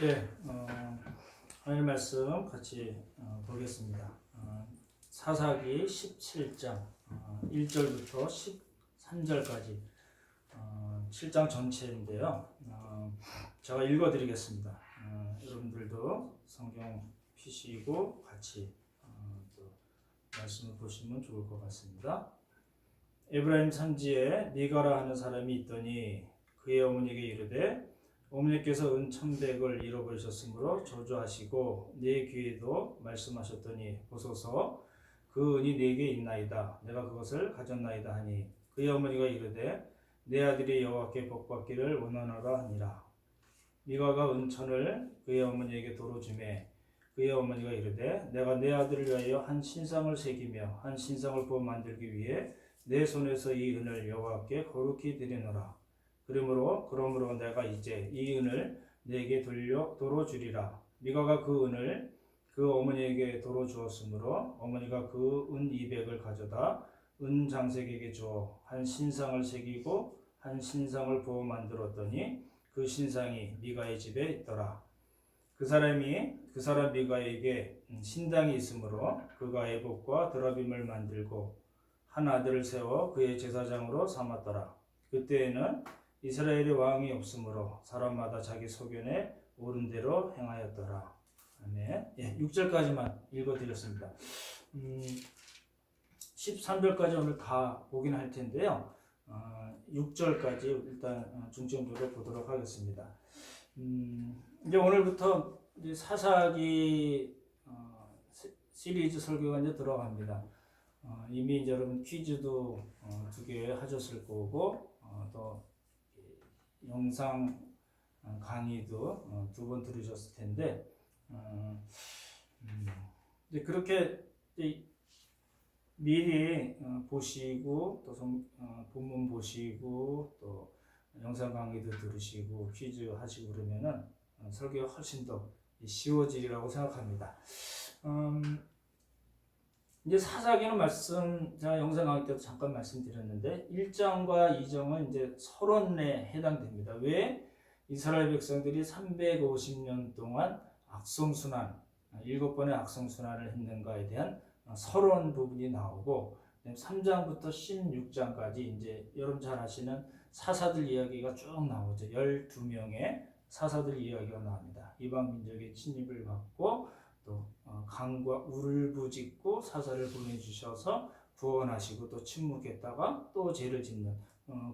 네, 하나님 말씀 같이 보겠습니다. 사사기 17장 1절부터 13절까지 7장 전체인데요. 제가 읽어드리겠습니다. 여러분들도 성경 피시고 같이 또 말씀을 보시면 좋을 것 같습니다. 에브라임 산지에 미가라 하는 사람이 있더니 그의 어머니에게 이르되 어머니께서 은 1,100을 잃어버리셨으므로 저주하시고 내 귀에도 말씀하셨더니 보소서 그 은이 내게 있나이다. 내가 그것을 가졌나이다 하니 그의 어머니가 이르되 내 아들이 여호와께 복받기를 원하노라 하니라. 미가가 은 1,000을 그의 어머니에게 도로 주매 그의 어머니가 이르되 내가 내 아들을 위하여 한 신상을 새기며 한 신상을 부어 만들기 위해 내 손에서 이 은을 여호와께 거룩히 드리노라. 그러므로 내가 이제 이 은을 내게 도로 주리라. 미가가 그 은을 그 어머니에게 도로 주었으므로 어머니가 그 은 200을 가져다 은 장색에게 주어 한 신상을 새기고 한 신상을 부어 만들었더니 그 신상이 미가의 집에 있더라. 그 사람 미가에게 신당이 있으므로 그가 에봇과 드라빔을 만들고 한 아들을 세워 그의 제사장으로 삼았더라. 그때에는 이스라엘의 왕이 없으므로 사람마다 자기 소견에 옳은 대로 행하였더라. 아멘. 6절까지만 읽어드렸습니다. 13절까지 오늘 다 보긴 할 텐데요. 6절까지 일단 중점적으로 보도록 하겠습니다. 이제 오늘부터 이제 사사기 시리즈 설교가 이제 들어갑니다. 이미 이제 여러분 퀴즈도 2개 하셨을 거고 또 영상 강의도 2번 들으셨을 텐데 이제 그렇게 미리 보시고 또 본문 보시고 또 영상 강의도 들으시고 퀴즈 하시고 그러면은 설교가 훨씬 더 쉬워지리라고 생각합니다. 이제 사사기는 제가 영상 강의 때도 잠깐 말씀드렸는데 1장과 2장은 이제 서론에 해당됩니다. 왜 이스라엘 백성들이 350년 동안 악성순환, 7번의 악성순환을 했는가에 대한 서론 부분이 나오고 3장부터 16장까지 이제 여러분 잘 아시는 사사들 이야기가 쭉 나오죠. 12명의 사사들 이야기가 나옵니다. 이방 민족의 침입을 받고 또 강과 울부짖고 사사를 보내주셔서 구원하시고 또 침묵했다가 또 죄를 짓는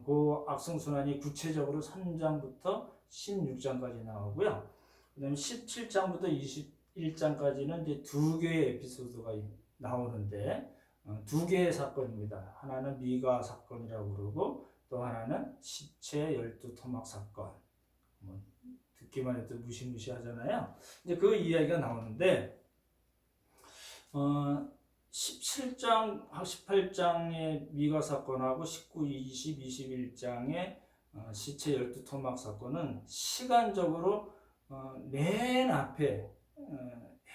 그 악성순환이 구체적으로 3장부터 16장까지 나오고요. 그 다음에 17장부터 21장까지는 이제 2개의 에피소드가 나오는데 2개의 사건입니다. 하나는 미가 사건이라고 그러고 또 하나는 시체 12토막 사건. 듣기만 해도 무시무시하잖아요. 이제 그 이야기가 나오는데 17장, 18장의 미가 사건하고 19, 20, 21장의 시체 12토막 사건은 시간적으로 맨 앞에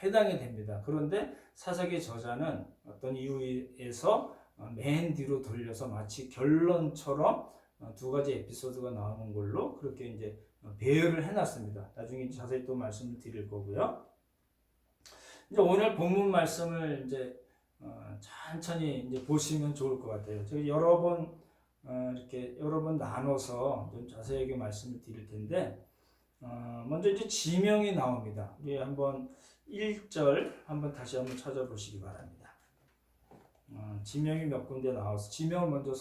해당이 됩니다. 그런데 사사기 저자는 어떤 이유에서 맨 뒤로 돌려서 마치 결론처럼 2가지 에피소드가 나오는 걸로 그렇게 이제 배열을 해놨습니다. 나중에 자세히 또 말씀을 드릴 거고요. 이제 오늘 본문 말씀을 이제 천천히 이제 보시면 좋을 것 같아요. 제가 여러 번 나눠서 좀 자세하게 말씀을 드릴 텐데 먼저 이제 지명이 나옵니다. 우리 한번 1절 다시 한번 찾아보시기 바랍니다. 지명이 몇 군데 나와서 지명을 먼저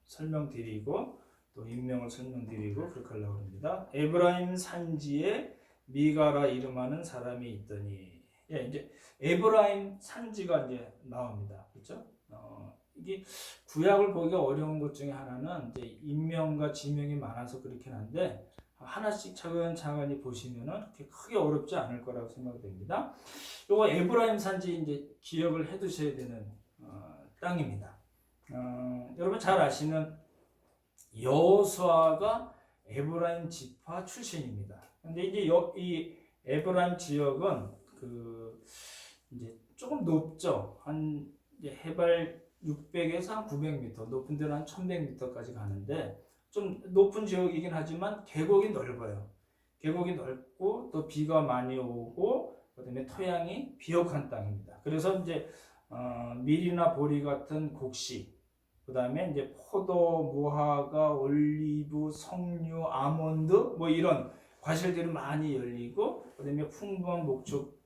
설명드리고 또 인명을 설명드리고 그렇게 하려고 합니다. 에브라임 산지에 미가라 이름하는 사람이 있더니 이제 에브라임 산지가 이제 나옵니다. 그렇죠? 이게 구약을 보기가 어려운 것 중에 하나는 이제 인명과 지명이 많아서 그렇긴 한데 하나씩 차근차근히 보시면은 그렇게 크게 어렵지 않을 거라고 생각됩니다. 요거 에브라임 산지 이제 기억을 해두셔야 되는 땅입니다. 여러분 잘 아시는 여호수아가 에브라임 지파 출신입니다. 근데 이제 이 에브라임 지역은 이제 조금 높죠. 한 이제 해발 600에서 한 900m, 높은 데는 한 1100m까지 가는데 좀 높은 지역이긴 하지만 계곡이 넓어요. 계곡이 넓고 또 비가 많이 오고 그다음에 토양이 비옥한 땅입니다. 그래서 이제 밀이나 보리 같은 곡식, 그다음에 이제 포도, 무화과, 올리브, 석류, 아몬드 뭐 이런 과실들이 많이 열리고 그다음에 풍부한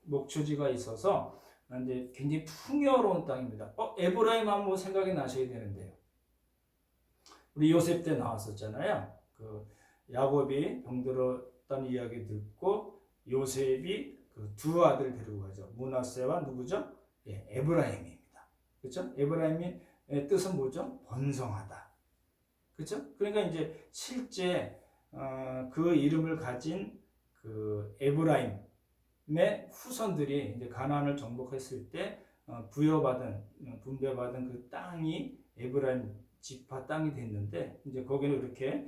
목초지가 있어서 이제 굉장히 풍요로운 땅입니다. 에브라임 한번 생각이 나셔야 되는데요. 우리 요셉 때 나왔었잖아요. 그 야곱이 병들었다는 이야기 듣고 요셉이 그 두 아들 데리고 가죠. 므낫세와 누구죠? 예, 에브라임입니다. 그렇죠? 에브라임의 뜻은 뭐죠? 번성하다. 그렇죠? 그러니까 이제 실제 그 이름을 가진 그 에브라임의 후손들이 이제 가나안을 정복했을 때 분배받은 그 땅이 에브라임 지파 땅이 됐는데 이제 거기는 이렇게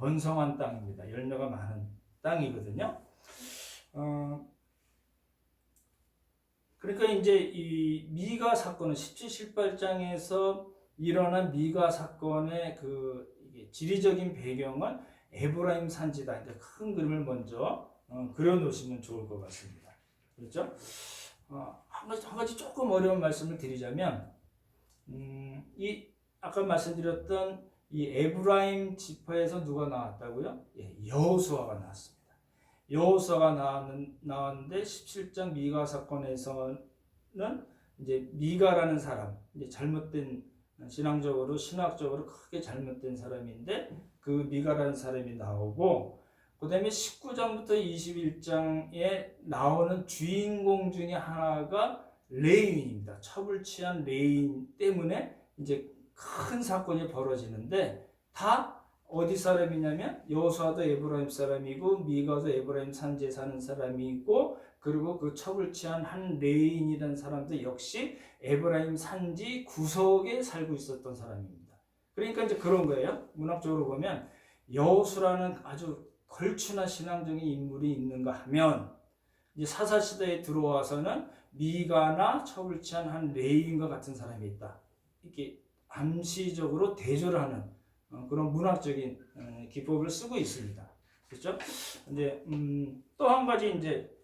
번성한 땅입니다. 열매가 많은 땅이거든요. 그러니까 이제 이 미가 사건은 17, 18장에서 일어난 미가 사건의 그 지리적인 배경은 에브라임 산지다. 이제 큰 그림을 먼저 그려 놓으시면 좋을 것 같습니다. 그렇죠? 한 가지 조금 어려운 말씀을 드리자면, 이 아까 말씀드렸던 이 에브라임 지파에서 누가 나왔다고요? 예, 여호수아가 나왔습니다. 여호수아가 나왔는데 17장 미가 사건에서는 이제 미가라는 사람, 이제 잘못된 신학적으로 크게 잘못된 사람인데 그 미가라는 사람이 나오고 그 다음에 19장부터 21장에 나오는 주인공 중에 하나가 레위인입니다. 첩을 취한 레위인 때문에 이제 큰 사건이 벌어지는데 다 어디 사람이냐면 여호수아도 에브라임 사람이고 미가도 에브라임 산지에 사는 사람이고 그리고 그 첩을 취한 한 레위인이라는 사람도 역시 에브라임 산지 구석에 살고 있었던 사람입니다. 그러니까 이제 그런 거예요. 문학적으로 보면 여호수라는 아주 걸출한 신앙적인 인물이 있는가 하면 이제 사사시대에 들어와서는 미가나 첩을 취한 한 레위인과 같은 사람이 있다. 이렇게 암시적으로 대조를 하는 그런 문학적인 기법을 쓰고 있습니다. 그렇죠? 이제 또 한 가지 이제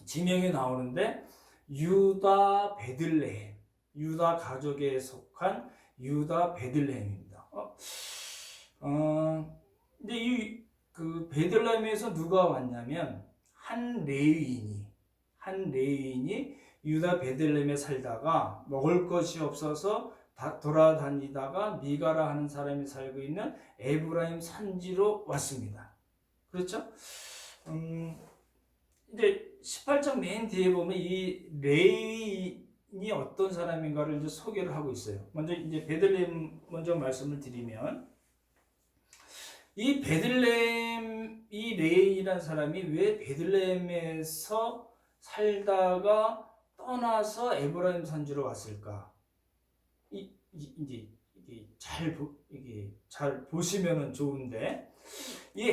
지명이 나오는데 유다 베들레헴, 유다 가족에 속한 유다 베들레헴입니다. 근데 이 그 베들레헴에서 누가 왔냐면 한 레위인이 유다 베들레헴에 살다가 먹을 것이 없어서 돌아다니다가 미가라 하는 사람이 살고 있는 에브라임 산지로 왔습니다. 그렇죠? 이제 18장 맨 뒤에 보면 이 레위인이 어떤 사람인가를 이제 소개를 하고 있어요. 먼저 이제 베들레헴 먼저 말씀을 드리면 이 레위인이라는 사람이 왜 베들레헴에서 살다가 떠나서 에브라임 산지로 왔을까? 이제 잘 보시면은 좋은데 이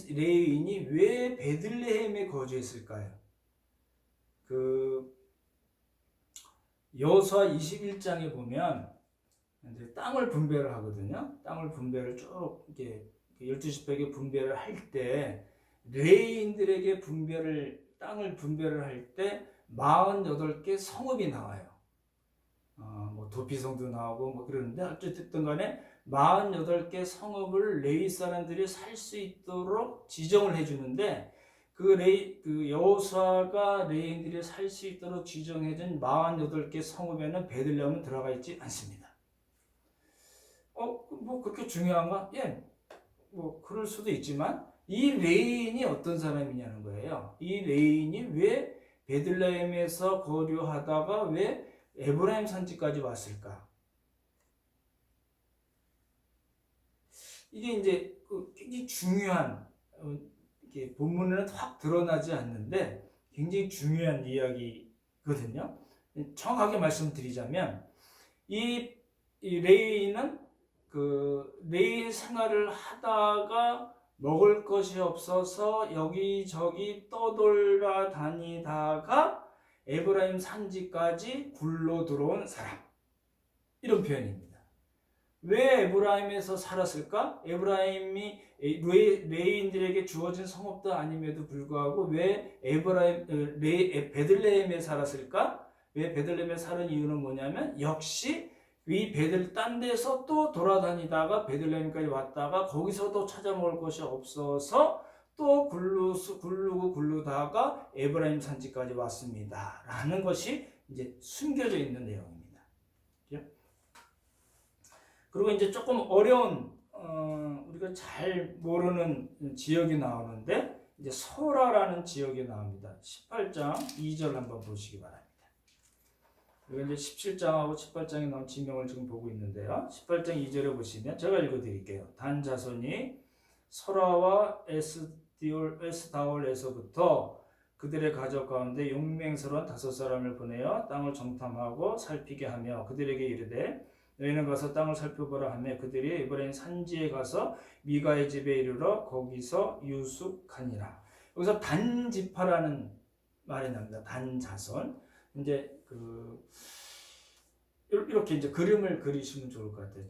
레위인이 왜 베들레헴에 거주했을까요? 그 여호수아 21장에 보면 이제 땅을 분배를 하거든요. 땅을 분배를 쭉 이렇게 12지파에게 분배를 할 때 레위인들에게 땅을 분배를 할 때 48개 성읍이 나와요. 뭐 도피성도 나오고 뭐 그러는데 어쨌든 간에 48개 성읍을 레위 사람들이 살 수 있도록 지정을 해주는데 그 여호수아가 레위인들이 살 수 있도록 지정해준 48개 성읍에는 베들레헴은 들어가 있지 않습니다. 뭐 그렇게 중요한가? 예, 뭐 그럴 수도 있지만 이 레위인이 어떤 사람이냐는 거예요. 이 레위인이 왜 베들레헴에서 거류하다가 왜 에브라임 산지까지 왔을까? 이게 이제 굉장히 중요한 이게 본문에는 확 드러나지 않는데 굉장히 중요한 이야기거든요. 정확하게 말씀드리자면 이 레위인은 그 레위 생활을 하다가 먹을 것이 없어서 여기저기 떠돌아 다니다가 에브라임 산지까지 굴러 들어온 사람, 이런 표현입니다. 왜 에브라임에서 살았을까? 에브라임이 레위인들에게 주어진 성읍도 아님에도 불구하고 왜 베들레헴에 살았을까? 왜 베들레헴에 사는 이유는 뭐냐면 역시 딴 데서 또 돌아다니다가 베들레헴까지 왔다가 거기서도 찾아 먹을 것이 없어서 또 굴르다가 에브라임 산지까지 왔습니다. 라는 것이 이제 숨겨져 있는 내용입니다. 그리고 이제 조금 어려운 우리가 잘 모르는 지역이 나오는데 이제 소라라는 지역이 나옵니다. 18장 2절 한번 보시기 바랍니다. 여기 이제 17장하고 18장에 나온 지명을 지금 보고 있는데요. 18장 2절에 보시면 제가 읽어드릴게요. 단 자손이 소라와 에스다올에서부터 그들의 가족 가운데 용맹스러운 5사람을 보내어 땅을 정탐하고 살피게 하며 그들에게 이르되 너희는 가서 땅을 살펴보라 하며 그들이 에브라임 산지에 가서 미가의 집에 이르러 거기서 유숙하니라. 여기서 단지파라는 말이 납니다. 단자손. 이제 이렇게 이제 그림을 그리시면 좋을 것 같아요.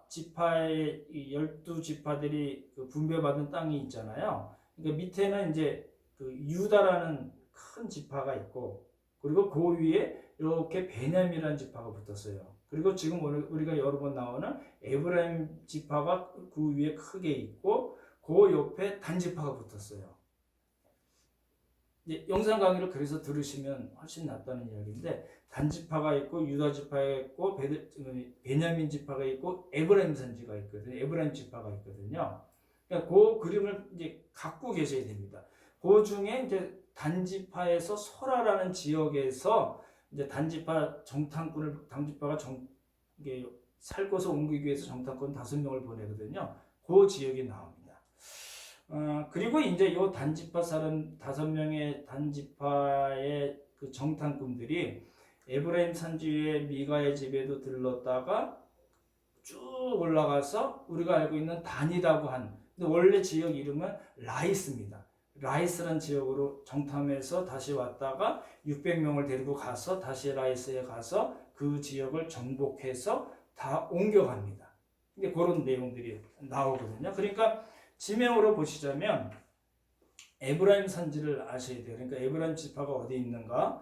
지파의 12지파들이 분배받은 땅이 있잖아요. 그러니까 밑에는 이제 유다라는 큰 지파가 있고 그리고 그 위에 이렇게 베냐민이라는 지파가 붙었어요. 그리고 지금 우리가 여러 번 나오는 에브라임 지파가 그 위에 크게 있고 그 옆에 단 지파가 붙었어요. 영상 강의를 그래서 들으시면 훨씬 낫다는 이야기인데 단 지파가 있고 유다 지파가 있고 베냐민 지파가 있고 에브라임 산지가 있거든요. 에브라임 지파가 있거든요. 그러니까 그 그림을 이제 갖고 계셔야 됩니다. 그 중에 이제 단 지파에서 소라라는 지역에서 이제 단지파가 살 곳을 옮기기 위해서 정탐꾼 5명을 보내거든요. 그 지역이 나옵니다. 그리고 이제 요 단지파 사람 5명의 단지파의 그 정탐꾼들이 에브라임 산지의 미가의 집에도 들렀다가 쭉 올라가서 우리가 알고 있는 단이라고 근데 원래 지역 이름은 라이스입니다. 라이스란 지역으로 정탐해서 다시 왔다가 600명을 데리고 가서 다시 라이스에 가서 그 지역을 정복해서 다 옮겨갑니다. 근데 그런 내용들이 나오거든요. 그러니까 지명으로 보시자면 에브라임 산지를 아셔야 돼요. 그러니까 에브라임 지파가 어디 있는가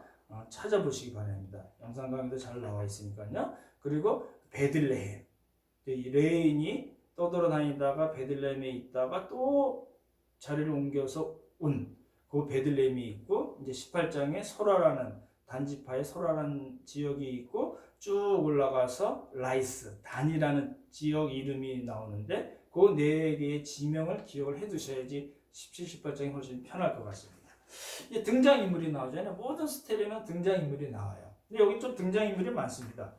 찾아보시기 바랍니다. 영상 강의도 잘 나와 있으니까요. 그리고 베들레헴, 레인이 떠돌아다니다가 베들레헴에 있다가 또 자리를 옮겨서 그 베들레헴이 있고 이제 18장에 소라라는 단지파의 소라라는 지역이 있고 쭉 올라가서 라이스 단이라는 지역 이름이 나오는데 그 4개의 지명을 기억을 해 두셔야지 17, 18장이 훨씬 편할 것 같습니다. 이제 등장인물이 나오잖아요. 모든 스토리는 등장인물이 나와요. 근데 여기 좀 등장인물이 많습니다.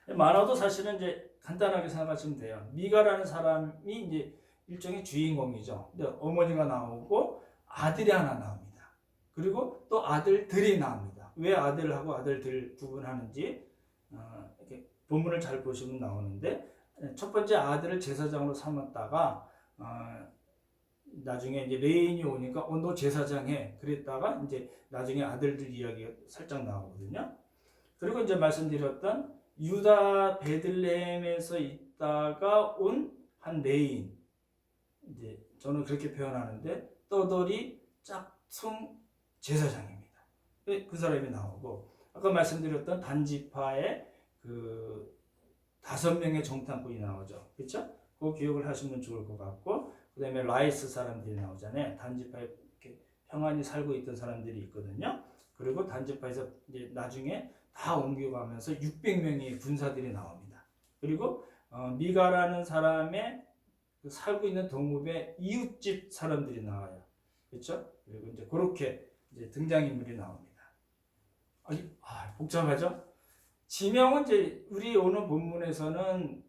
많아도 사실은 이제 간단하게 생각하시면 돼요. 미가라는 사람이 이제 일종의 주인공이죠. 근데 어머니가 나오고 아들이 하나 나옵니다. 그리고 또 아들들이 나옵니다. 왜 아들하고 아들들 구분하는지 이렇게 본문을 잘 보시면 나오는데 첫 번째 아들을 제사장으로 삼았다가 나중에 이제 레인이 오니까 너 제사장 해 그랬다가 이제 나중에 아들들 이야기가 살짝 나오거든요. 그리고 이제 말씀드렸던 유다 베들레헴에서 있다가 온 한 레인, 이제 저는 그렇게 표현하는데 떠돌이 짝퉁 제사장입니다. 그 사람이 나오고 아까 말씀드렸던 단지파의 그 5명의 정탐꾼이 나오죠. 그렇죠? 그 기억을 하시면 좋을 것 같고 그 다음에 라이스 사람들이 나오잖아요. 단지파에 이렇게 평안히 살고 있던 사람들이 있거든요. 그리고 단지파에서 이제 나중에 다 옮겨가면서 600명의 군사들이 나옵니다. 그리고 미가라는 사람의 살고 있는 동읍의 이웃집 사람들이 나와요. 그렇죠? 그리고 이제 그렇게 이제 등장인물이 나옵니다. 복잡하죠? 지명은 이제 우리 오늘 본문에서는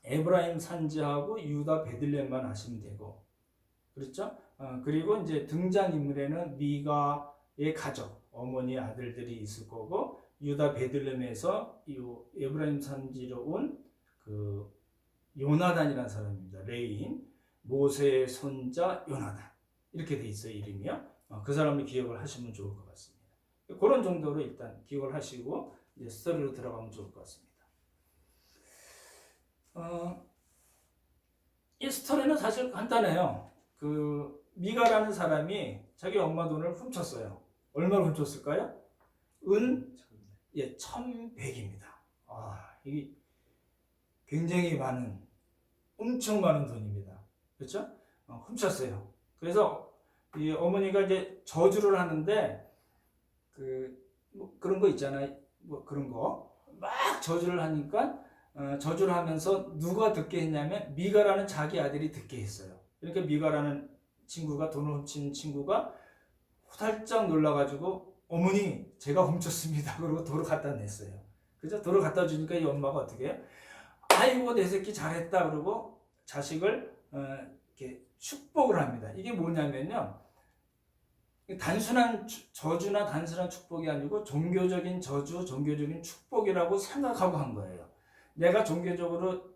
에브라임 산지하고 유다 베들레헴만 아시면 되고, 그렇죠? 그리고 이제 등장인물에는 미가의 가족, 어머니 아들들이 있을 거고, 유다 베들레헴에서 이 에브라임 산지로 온 그 요나단이라는 사람입니다. 레인, 모세의 손자 요나단 이렇게 돼 있어요. 이름이요. 그 사람을 기억을 하시면 좋을 것 같습니다. 그런 정도로 일단 기억을 하시고 이제 스토리로 들어가면 좋을 것 같습니다. 이 스토리는 사실 간단해요. 그 미가라는 사람이 자기 엄마 돈을 훔쳤어요. 얼마를 훔쳤을까요? 은 1,100입니다. 이게 굉장히 많은, 엄청 많은 돈입니다. 그렇죠? 훔쳤어요. 그래서 이 어머니가 이제 저주를 하는데 뭐 그런 거 있잖아요. 뭐 그런 거 막 저주를 하니까 저주를 하면서 누가 듣게 했냐면 미가라는 자기 아들이 듣게 했어요. 그러니까 미가라는 친구가, 돈을 훔친 친구가 후달짝 놀라가지고 어머니 제가 훔쳤습니다. 그러고 돌을 갖다 냈어요. 그죠? 돌을 갖다 주니까 이 엄마가 어떻게 해요? 아이고 내 새끼 잘했다 그러고 자식을 이렇게 축복을 합니다. 이게 뭐냐면요, 단순한 저주나 단순한 축복이 아니고 종교적인 저주, 종교적인 축복이라고 생각하고 한 거예요. 내가 종교적으로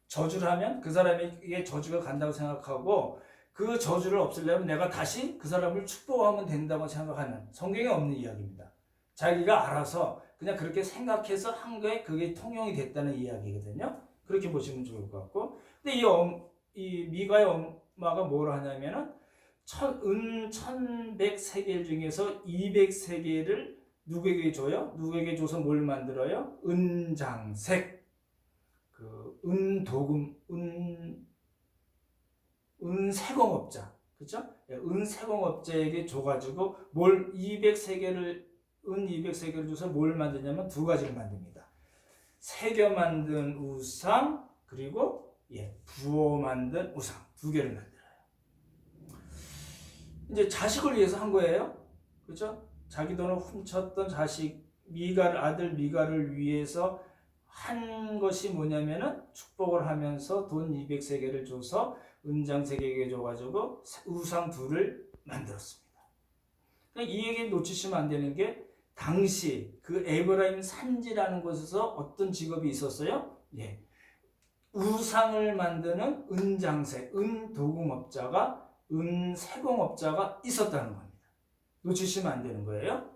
저주를 하면 그 사람에게 저주가 간다고 생각하고 그 저주를 없애려면 내가 다시 그 사람을 축복하면 된다고 생각하는, 성경에 없는 이야기입니다. 자기가 알아서 그냥 그렇게 생각해서 한 거에 그게 통용이 됐다는 이야기거든요. 그렇게 보시면 좋을 것 같고, 근데 이 미가의 엄마가 뭘 하냐면은 은 1,100세겔 중에서 200세겔을 누구에게 줘요? 누구에게 줘서 뭘 만들어요? 은장색, 은도금, 은세공업자, 그렇죠? 은세공업자에게 줘가지고 뭘 200세겔을, 은 200세겔을 줘서 뭘 만드냐면 두 가지를 만듭니다. 새겨 만든 우상, 그리고 부어 만든 우상, 두 개를 만들어요. 이제 자식을 위해서 한 거예요. 그렇죠? 자기 돈을 훔쳤던 아들 미가를 위해서 한 것이 뭐냐면은 축복을 하면서 돈 200세겔을 줘서 은장 3개에게 줘가지고 우상 둘을 만들었습니다. 이 얘기 놓치시면 안 되는 게, 당시 그 에브라임 산지라는 곳에서 어떤 직업이 있었어요? 우상을 만드는 은장색, 은도금업자가, 은세공업자가 있었다는 겁니다. 놓치시면 안 되는 거예요.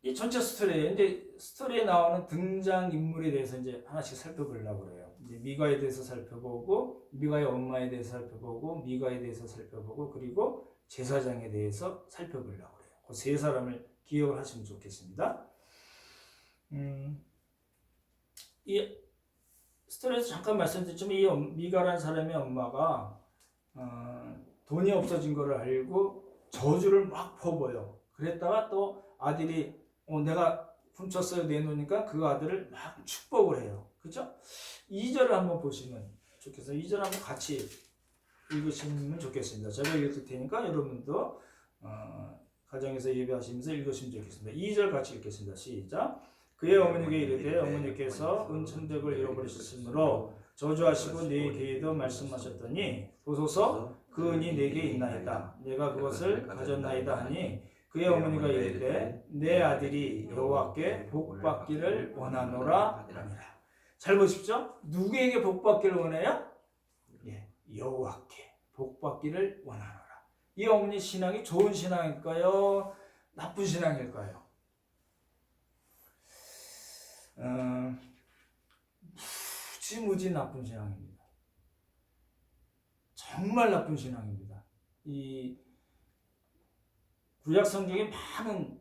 이 전체 스토리에, 이제 스토리에 나오는 등장 인물에 대해서 이제 하나씩 살펴보려고 그래요. 이제 미가에 대해서 살펴보고, 미가의 엄마에 대해서 살펴보고, 미가에 대해서 살펴보고, 그리고 제사장에 대해서 살펴보려고 그래요. 그 세 사람을 기억을 하시면 좋겠습니다. 이 스토리에서 잠깐 말씀드렸지만 이 미가라는 사람의 엄마가 돈이 없어진 것을 알고 저주를 막 퍼부어요. 그랬다가 또 아들이 내가 훔쳤어요 내놓으니까 그 아들을 막 축복을 해요. 그죠? 2절을 한번 보시면 좋겠어요. 2절 한번 같이 읽으시면 좋겠습니다. 제가 읽을 테니까 여러분도 가정에서 예배하시면서 읽으시면 좋겠습니다. 2절 같이 읽겠습니다. 시작. 그의 어머니에게 이르되 어머니께서 은 1,100을 잃어버리셨으므로 저주하시고 내 계에도 말씀하셨더니 보소서 그 은이 내게 있나이다. 내가 그것을 가졌나이다 하니 그의 어머니가 이르되 내 아들이 여호와께 복받기를 원하노라 하니라. 잘 보십시오. 누구에게 복받기를 원해요? 여호와께 복받기를 원하노라. 이 어머니 신앙이 좋은 신앙일까요? 나쁜 신앙일까요? 무지무지 나쁜 신앙입니다. 정말 나쁜 신앙입니다. 이 구약 성경에 많은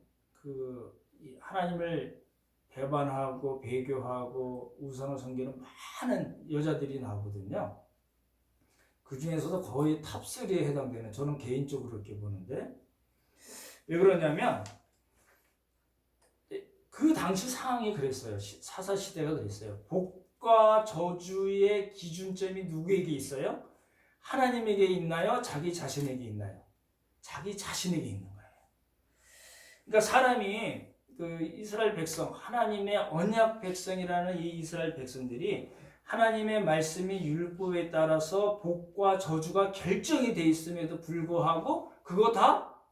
하나님을 배반하고 배교하고 우상을 섬기는 많은 여자들이 나오거든요. 그 중에서도 거의 탑3에 해당되는, 저는 개인적으로 그렇게 보는데, 왜 그러냐면 그 당시 상황이 그랬어요. 사사시대가 그랬어요. 복과 저주의 기준점이 누구에게 있어요? 하나님에게 있나요? 자기 자신에게 있나요? 자기 자신에게 있는 거예요. 그러니까 사람이 이스라엘 백성, 하나님의 언약 백성이라는 이 이스라엘 백성들이 하나님의 말씀이 율법에 따라서 복과 저주가 결정이 돼 있음에도 불구하고 그거 다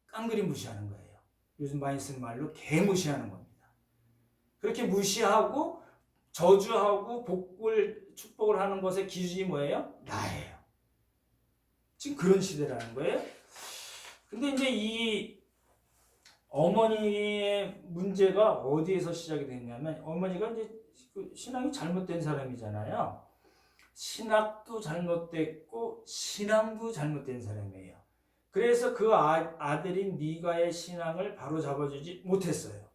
깡그리 무시하는 거예요. 요즘 많이 쓰는 말로 개무시하는 겁니다. 그렇게 무시하고 저주하고 축복을 하는 것의 기준이 뭐예요? 나예요. 지금 그런 시대라는 거예요. 근데 이제 이 어머니의 문제가 어디에서 시작이 됐냐면, 어머니가 이제 신앙이 잘못된 사람이잖아요. 신학도 잘못됐고 신앙도 잘못된 사람이에요. 그래서 그 아들인 미가의 신앙을 바로 잡아주지 못했어요.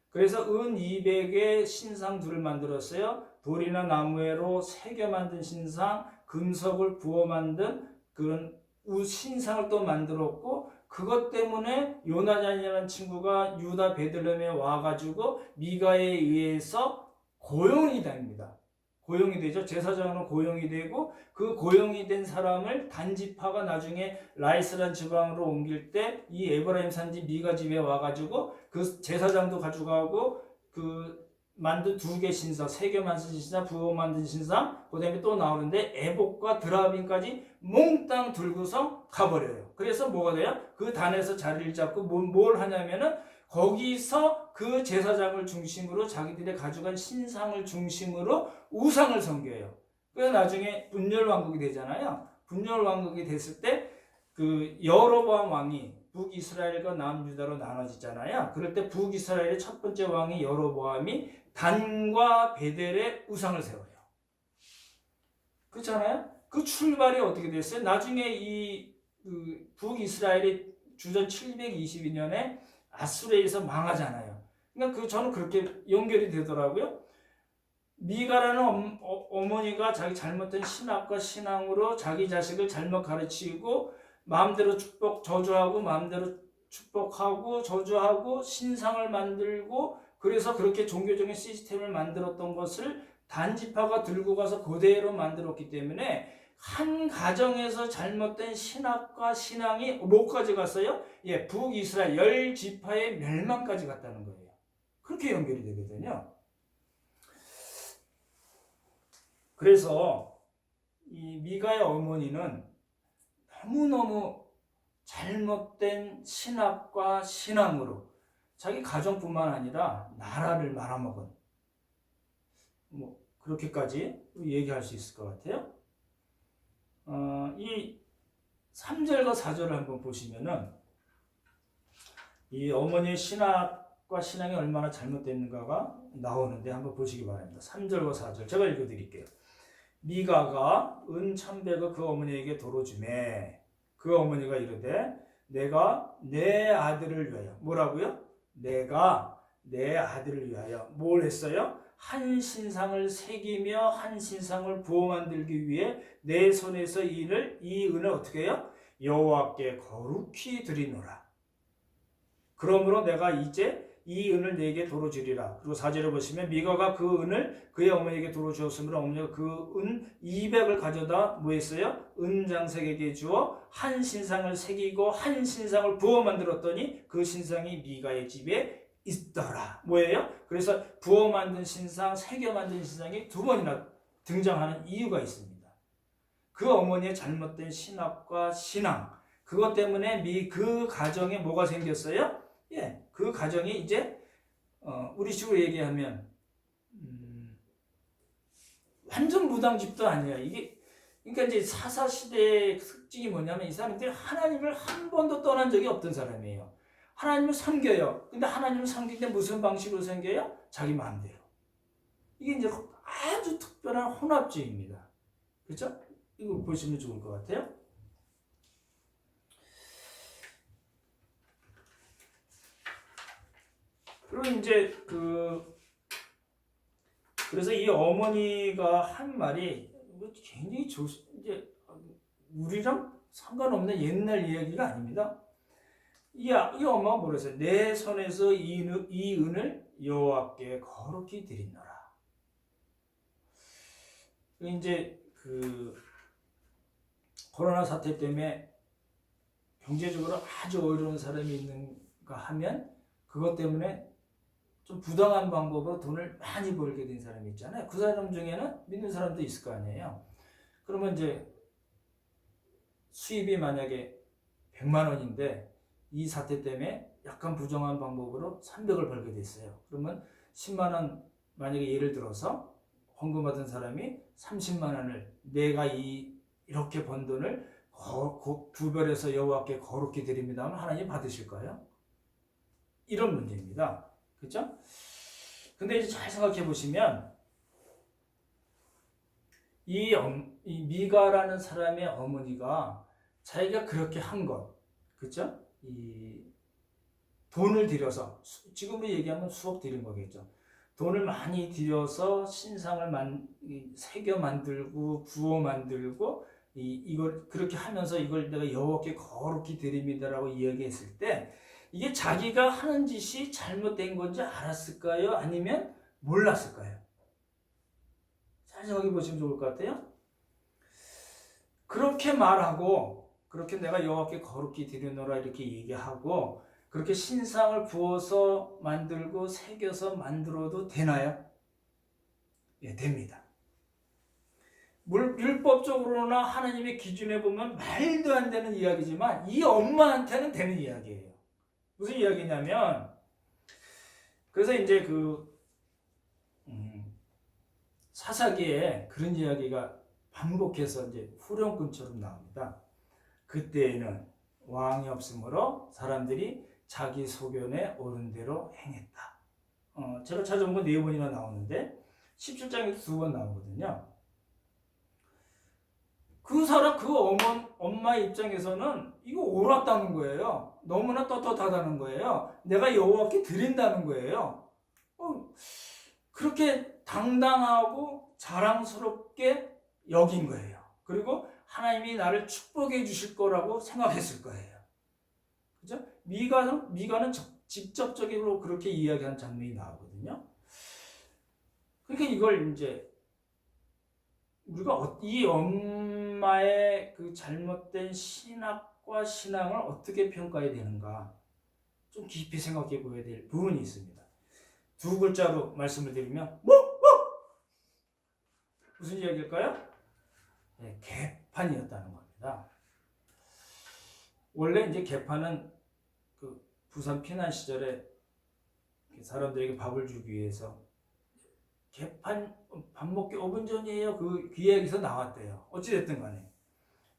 그래서 은 200의 신상 둘을 만들었어요. 돌이나 나무로 새겨 만든 신상, 금속을 부어 만든 그런 신상을 또 만들었고, 그것 때문에 요나단이라는 친구가 유다 베들레헴에 와가지고 미가에 의해서 고용이 됩니다. 고용이 되죠. 제사장은 고용이 되고, 그 고용이 된 사람을 단지파가 나중에 라이스란 지방으로 옮길 때 이 에브라임 산지 미가 집에 와가지고 그 제사장도 가져가고 그 만든 2개 신상, 3개 만든 신상, 부어 만든 신상, 그 다음에 또 나오는데 에봇과 드라빔까지 몽땅 들고서 가버려요. 그래서 뭐가 돼요? 그 단에서 자리를 잡고 뭘 하냐면은 거기서 그 제사장을 중심으로 자기들이 가져간 신상을 중심으로 우상을 섬겨요. 그래서 나중에 분열왕국이 되잖아요. 분열왕국이 됐을 때 그 여로보암 왕이 북이스라엘과 남유다로 나눠지잖아요. 그럴 때 북이스라엘의 첫 번째 왕이 여로보암이 단과 베델에 우상을 세워요. 그렇잖아요. 그 출발이 어떻게 됐어요? 나중에 이 북이스라엘이 주전 722년에 아수르에서 망하잖아요. 그러니까 저는 그렇게 연결이 되더라고요. 미가라는 어머니가 자기 잘못된 신학과 신앙으로 자기 자식을 잘못 가르치고 마음대로 저주하고 마음대로 축복하고 저주하고 신상을 만들고, 그래서 그렇게 종교적인 시스템을 만들었던 것을 단지파가 들고 가서 그대로 만들었기 때문에 한 가정에서 잘못된 신학과 신앙이 뭐까지 갔어요? 북이스라엘 10지파의 멸망까지 갔다는 거예요. 그렇게 연결이 되거든요. 그래서 이 미가의 어머니는 너무너무 잘못된 신학과 신앙으로 자기 가정뿐만 아니라 나라를 말아먹은, 그렇게까지 얘기할 수 있을 것 같아요. 이 3절과 4절을 한번 보시면은 이 어머니의 신학과 신앙이 얼마나 잘못됐는가가 나오는데 한번 보시기 바랍니다. 3절과 4절 제가 읽어드릴게요. 미가가 은 1,100을 그 어머니에게 도로 주매 그 어머니가 이르되 내가 내 아들을 위하여, 뭐라고요? 내가 내 아들을 위하여 뭘 했어요? 한 신상을 새기며 한 신상을 부어 만들기 위해 내 손에서 이 은을 어떻게 해요? 여호와께 거룩히 드리노라. 그러므로 내가 이제 이 은을 네게 도로 주리라. 그리고 4절을 보시면 미가가 그 은을 그의 어머니에게 도로 주었으므로 어머니가 그 은 200을 가져다 뭐 했어요? 은장색에게 주어 한 신상을 새기고 한 신상을 부어 만들었더니 그 신상이 미가의 집에 있더라. 뭐예요? 그래서 부어 만든 신상, 새겨 만든 신상이 2번이나 등장하는 이유가 있습니다. 그 어머니의 잘못된 신학과 신앙, 그것 때문에 그 가정에 뭐가 생겼어요? 그 가정이 이제 우리 식으로 얘기하면 완전 무당집도 아니에요. 이게 그러니까 이제 사사 시대의 특징이 뭐냐면 이 사람들이 하나님을 한 번도 떠난 적이 없던 사람이에요. 하나님을 섬겨요. 근데 하나님을 섬기는데 무슨 방식으로 섬겨요? 자기 마음대로. 이게 이제 아주 특별한 혼합주의입니다. 그렇죠? 이거 보시면 좋을 것 같아요. 그리고 이제 그래서 이 어머니가 한 말이 굉장히 이제 우리랑 상관없는 옛날 이야기가 아닙니다. 이 엄마가 뭐라 했어요? 내 손에서 이 은을 여호와께 거룩히 드리노라. 이제 코로나 사태 때문에 경제적으로 아주 어려운 사람이 있는가 하면 그것 때문에 좀 부당한 방법으로 돈을 많이 벌게 된 사람이 있잖아요. 그 사람 중에는 믿는 사람도 있을 거 아니에요. 그러면 이제 수입이 만약에 100만 원인데 이 사태 때문에 약간 부정한 방법으로 300을 벌게 됐어요. 그러면 10만 원, 만약에 예를 들어서 헌금 받은 사람이 30만 원을 내가 이렇게 번 돈을 구별해서 여호와께 거룩히 드립니다 하면 하나님 받으실까요? 이런 문제입니다. 그렇죠? 근데 이제 잘 생각해 보시면 이 미가라는 사람의 어머니가 자기가 그렇게 한 것, 그죠? 이 돈을 들여서, 지금으로 얘기하면 수억 들인 거겠죠. 돈을 많이 들여서 신상을 새겨 만들고 구워 만들고 이걸 그렇게 하면서 이걸 내가 여호와께 거룩히 드립니다라고 이야기했을 때 이게 자기가 하는 짓이 잘못된 건지 알았을까요? 아니면 몰랐을까요? 잘 생각해 보시면 좋을 것 같아요. 그렇게 말하고 그렇게 내가 여호와께 거룩히 드리노라 이렇게 얘기하고 그렇게 신상을 구워서 만들고 새겨서 만들어도 되나요? 예, 됩니다. 율법적으로나 하나님의 기준에 보면 말도 안 되는 이야기지만 이 엄마한테는 되는 이야기예요. 무슨 이야기냐면 그래서 이제 사사기에 그런 이야기가 반복해서 이제 후렴군처럼 나옵니다. 그때에는 왕이 없으므로 사람들이 자기 소견에 옳은 대로 행했다. 제가 찾아본 건 4번이나 나오는데 17장에도 2번 나오거든요. 그 사람, 엄마 입장에서는 이거 옳았다는 거예요. 너무나 떳떳하다는 거예요. 내가 여호와께 드린다는 거예요. 그렇게 당당하고 자랑스럽게 여긴 거예요. 그리고 하나님이 나를 축복해 주실 거라고 생각했을 거예요. 그죠? 미가는 직접적으로 그렇게 이야기하는 장면이 나오거든요. 그러니까 이걸 이제 우리가 이 엄마의 그 잘못된 신학과 신앙을 어떻게 평가해야 되는가 좀 깊이 생각해 보아야 될 부분이 있습니다. 2글자로 말씀을 드리면 무슨 이야기일까요? 네, 개판이었다는 겁니다. 원래 이제 개판은 그 부산 피난 시절에 사람들에게 밥을 주기 위해서 개판 밥 먹기 5분 전이에요. 그 이야기에서 나왔대요. 어찌됐든 간에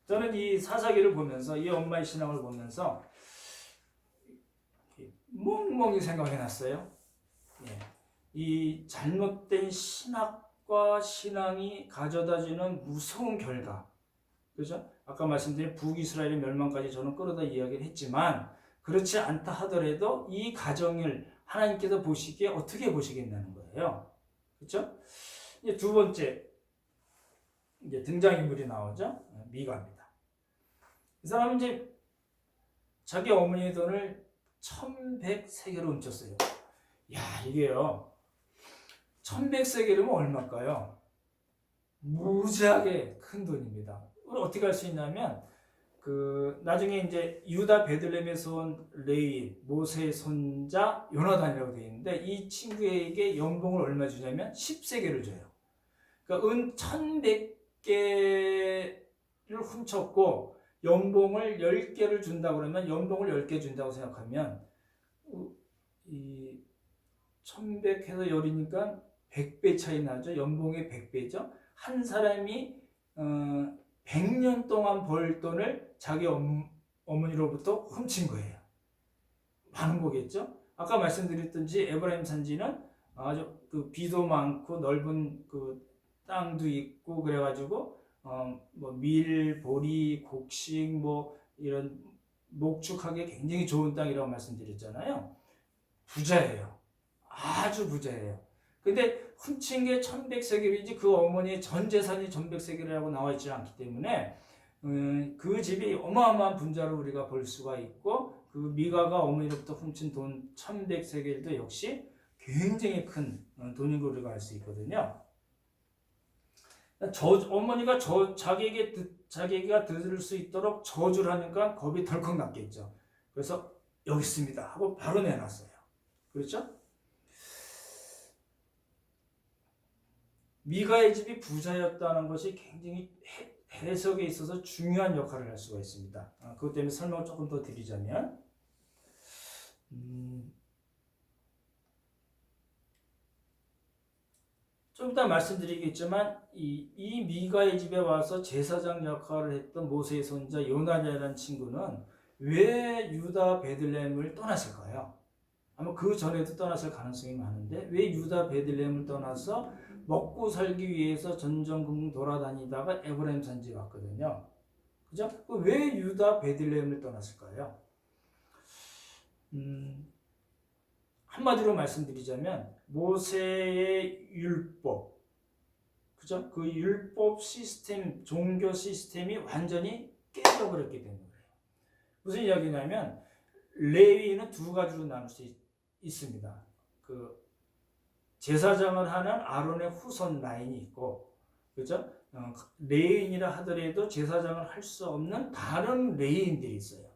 저는 이 사사기를 보면서 이 엄마의 신앙을 보면서 멍멍이 생각해놨어요. 예. 이 잘못된 신학과 신앙이 가져다주는 무서운 결과, 그죠? 아까 말씀드린 북이스라엘의 멸망까지 저는 끌어다 이야기를 했지만 그렇지 않다 하더라도 이 가정을 하나님께서 보시기에 어떻게 보시겠냐는 거예요. 그렇죠? 이제 2번째 이제 등장인물이 나오죠. 미가입니다. 이 사람은 이제 자기 어머니의 돈을 1100세겔을 훔쳤어요. 야, 이게요. 1100세겔이면 얼마일까요? 무지하게 큰 돈입니다. 어떻게 할 수 있냐면 나중에 이제 유다 베들레헴에서 온 레위, 모세의 손자 요나단이라고 되어 있는데 이 친구에게 연봉을 얼마 주냐면 10세겔을 줘요. 그러니까 은 1100개를 훔쳤고 연봉을 10개를 준다고 그러면 연봉을 10개 준다고 생각하면 이 1100 해서 열이니까 100배 차이 나죠. 연봉의 100배죠. 한 사람이 100년 동안 벌 돈을 자기 어머니로부터 훔친 거예요. 많은 거겠죠? 아까 말씀드렸던지 에브라임 산지는 아주 비도 많고 넓은 땅도 있고 그래가지고 뭐 밀, 보리, 곡식 뭐 이런 목축하기 굉장히 좋은 땅이라고 말씀드렸잖아요. 부자예요. 아주 부자예요. 근데 훔친 게 1100세겔이지 그 어머니의 전 재산이 1100세겔이라고 나와 있지 않기 때문에 그 집이 어마어마한 분자를 우리가 볼 수가 있고 그 미가가 어머니로부터 훔친 돈 1100세겔도 역시 굉장히 큰 돈인 걸 우리가 알 수 있거든요. 어머니가 자기가 들을 수 있도록 저주를 하니까 겁이 덜컥 났겠죠. 그래서 여기 있습니다 하고 바로 내놨어요. 그렇죠? 미가의 집이 부자였다는 것이 굉장히 해석에 있어서 중요한 역할을 할 수가 있습니다. 그것 때문에 설명을 조금 더 드리자면 좀 이따 말씀드리겠지만 이 미가의 집에 와서 제사장 역할을 했던 모세의 손자 요나단이라는 친구는 왜 유다 베들레헴을 떠났을까요? 아마 그 전에도 떠났을 가능성이 많은데 왜 유다 베들레헴을 떠나서 먹고 살기 위해서 전전긍긍 돌아다니다가 에브라임 산지에 왔거든요. 그죠? 왜 유다 베들레헴을 떠났을까요? 한마디로 말씀드리자면 모세의 율법, 그죠? 그 율법 시스템, 종교 시스템이 완전히 깨져버렸기 때문에 그래요. 무슨 이야기냐면 레위인은 두 가지로 나눌 수 있습니다. 그 제사장을 하는 아론의 후손 라인이 있고, 그죠? 레위인이라 하더라도 제사장을 할 수 없는 다른 레위인들이 있어요.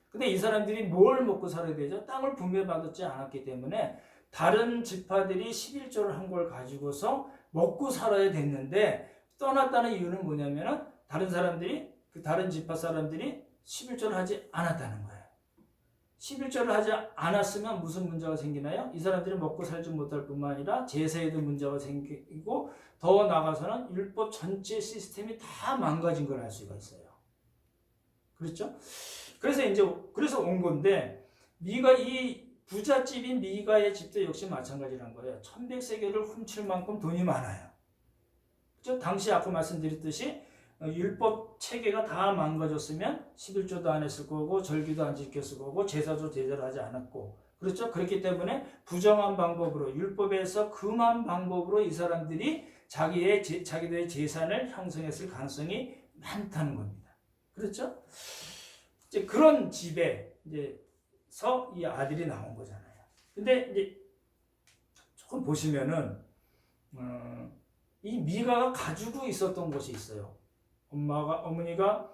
근데 이 사람들이 뭘 먹고 살아야 되죠? 땅을 분배받지 않았기 때문에 다른 지파들이 11조를 한 걸 가지고서 먹고 살아야 됐는데 떠났다는 이유는 뭐냐면은 다른 사람들이, 그 다른 지파 사람들이 11조를 하지 않았다는 거예요. 11조를 하지 않았으면 무슨 문제가 생기나요? 이 사람들이 먹고 살지 못할 뿐만 아니라 제사에도 문제가 생기고 더 나아가서는 율법 전체 시스템이 다 망가진 걸 알 수가 있어요. 그렇죠? 그래서 온 건데, 이 부잣집인 미가의 집도 역시 마찬가지란 거예요. 1100세겔을 훔칠 만큼 돈이 많아요. 그렇죠? 당시 아까 말씀드렸듯이 율법 체계가 다 망가졌으면 11조도 안 했을 거고 절기도 안 지켰을 거고 제사도 제대로 하지 않았고, 그렇죠? 그렇기 때문에 부정한 방법으로, 율법에서 금한 방법으로 이 사람들이 자기들의 재산을 형성했을 가능성이 많다는 겁니다. 그렇죠? 이제 그런 집에서 이 아들이 나온 거잖아요. 근데 이제 조금 보시면은 이 미가가 가지고 있었던 것이 있어요. 어머니가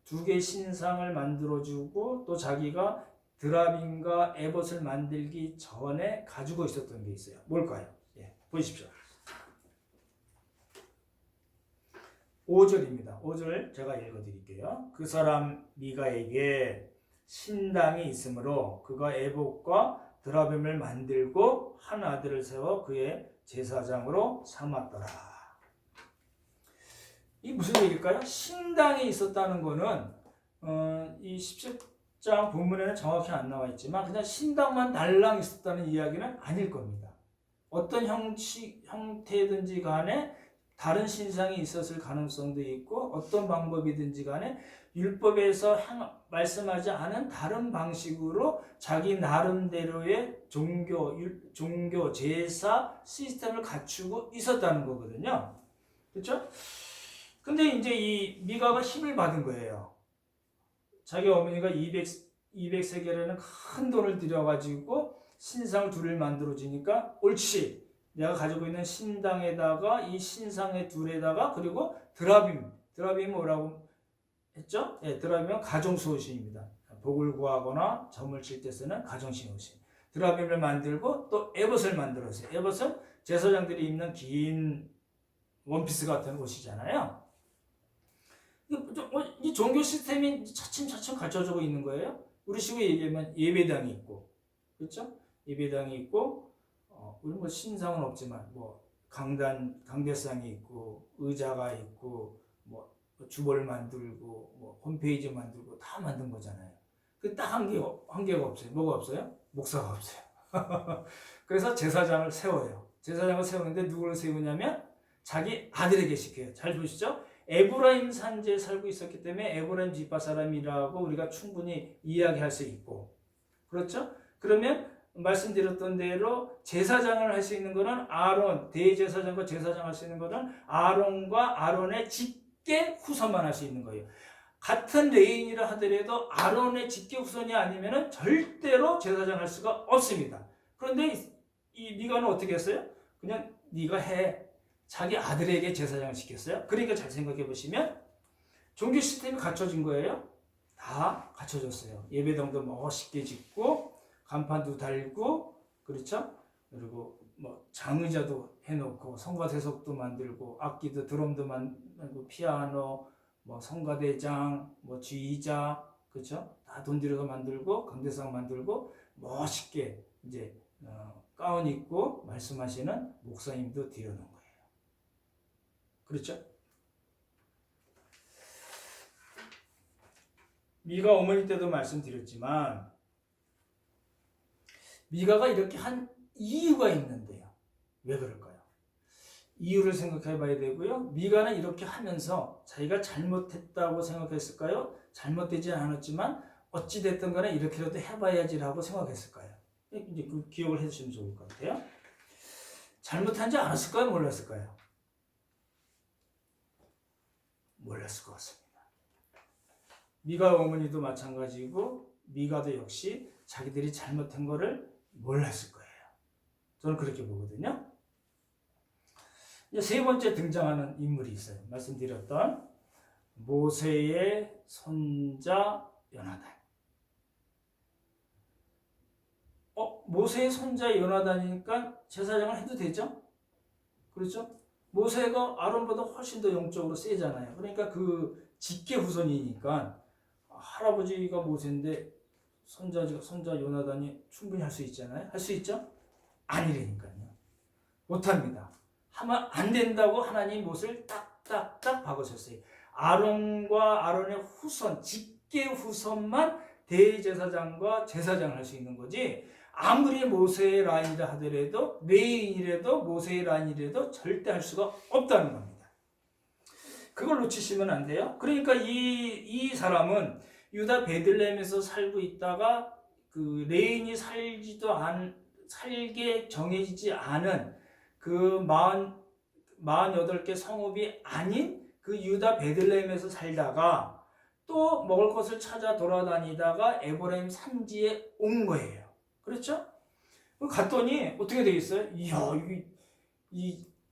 두 개의 신상을 만들어주고 또 자기가 드라빔과 에봇을 만들기 전에 가지고 있었던 게 있어요. 뭘까요? 예, 보십시오. 5절입니다. 5절 제가 읽어드릴게요. 그 사람 미가에게 신당이 있으므로 그가 에봇과 드라빔을 만들고 한 아들을 세워 그의 제사장으로 삼았더라. 이 무슨 얘기일까요? 신당이 있었다는 거는 이 17장 본문에는 정확히 안 나와 있지만 그냥 신당만 달랑 있었다는 이야기는 아닐 겁니다. 어떤 형태든지 간에 다른 신상이 있었을 가능성도 있고 어떤 방법이든지 간에 율법에서 말씀하지 않은 다른 방식으로 자기 나름대로의 종교 제사 시스템을 갖추고 있었다는 거거든요. 그렇죠? 근데 이제 이 미가가 힘을 받은 거예요. 자기 어머니가 200세겔에는 큰 돈을 들여가지고 신상을 둘을 만들어주니까 옳지. 내가 가지고 있는 신당에다가 이 신상의 둘에다가 그리고 드라빔이 뭐라고 했죠? 예, 드라빔은 가정수호신입니다. 복을 구하거나 점을 칠 때 쓰는 가정수호신. 드라빔을 만들고 또 에봇을 만들었어요. 에봇은 제사장들이 입는 긴 원피스 같은 옷이잖아요. 이 종교 시스템이 차츰차츰 갖춰지고 있는 거예요. 우리 식으로 얘기하면 예배당이 있고, 그렇죠? 예배당이 있고, 우리 뭐 신상은 없지만 뭐 강대상이 있고, 의자가 있고, 뭐 주보를 만들고, 뭐 홈페이지 만들고 다 만든 거잖아요. 그 딱 한 개가 없어요. 뭐가 없어요? 목사가 없어요. 그래서 제사장을 세워요. 제사장을 세우는데 누구를 세우냐면 자기 아들에게 시켜요. 잘 보시죠? 에브라임 산지에 살고 있었기 때문에 에브라임 지파 사람이라고 우리가 충분히 이야기할 수 있고, 그렇죠? 그러면 말씀드렸던 대로 제사장을 할 수 있는 것은 아론, 대제사장과 제사장 할 수 있는 것은 아론과 아론의 직계 후손만 할 수 있는 거예요. 같은 레인이라 하더라도 아론의 직계 후손이 아니면 절대로 제사장 할 수가 없습니다. 그런데 이 미가는 어떻게 했어요? 그냥 네가 해. 자기 아들에게 제사장을 시켰어요. 그러니까 잘 생각해 보시면 종교 시스템이 갖춰진 거예요. 다 갖춰졌어요. 예배당도 멋있게 짓고 간판도 달고, 그렇죠? 그리고 뭐 장의자도 해놓고 성가대석도 만들고 악기도 드럼도 만들고 피아노, 뭐 성가대장, 뭐 지휘자, 그렇죠? 다 돈 들여서 만들고 강대상 만들고 멋있게 이제 가운 입고 말씀하시는 목사님도 들여놓은 거예요. 그렇죠? 미가 어머니 때도 말씀드렸지만 미가가 이렇게 한 이유가 있는데요. 왜 그럴까요? 이유를 생각해 봐야 되고요. 미가는 이렇게 하면서 자기가 잘못했다고 생각했을까요? 잘못되지 않았지만 어찌됐든 간에 이렇게라도 해봐야지라고 생각했을까요? 이제 그 기억을 해주시면 좋을 것 같아요. 잘못한지 알았을까요? 몰랐을까요? 몰랐을 것 같습니다. 미가 어머니도 마찬가지고 미가도 역시 자기들이 잘못한 거를 몰랐을 거예요. 저는 그렇게 보거든요. 이제 세 번째 등장하는 인물이 있어요. 말씀드렸던 모세의 손자 요나단. 모세의 손자 요나단이니까 제사장을 해도 되죠? 그렇죠? 모세가 아론보다 훨씬 더 영적으로 세잖아요. 그러니까 그 직계 후손이니까 할아버지가 모세인데 손자 요나단이 충분히 할 수 있잖아요. 할 수 있죠? 아니라니까요. 못합니다. 하면 안 된다고 하나님 못을 딱딱딱 박으셨어요. 아론과 아론의 후손, 직계 후손만 대제사장과 제사장을 할 수 있는 거지, 아무리 모세의 라인이라 하더라도 레인이라도 모세의 라인이라도 절대 할 수가 없다는 겁니다. 그걸 놓치시면 안 돼요. 그러니까 이 사람은 유다 베들레헴에서 살고 있다가 그 레인이 살게 정해지지 않은 그 48개 성읍이 아닌 그 유다 베들레헴에서 살다가 또 먹을 것을 찾아 돌아다니다가 에브라임 산지에 온 거예요. 그렇죠? 갔더니 어떻게 되겠어요? 이야,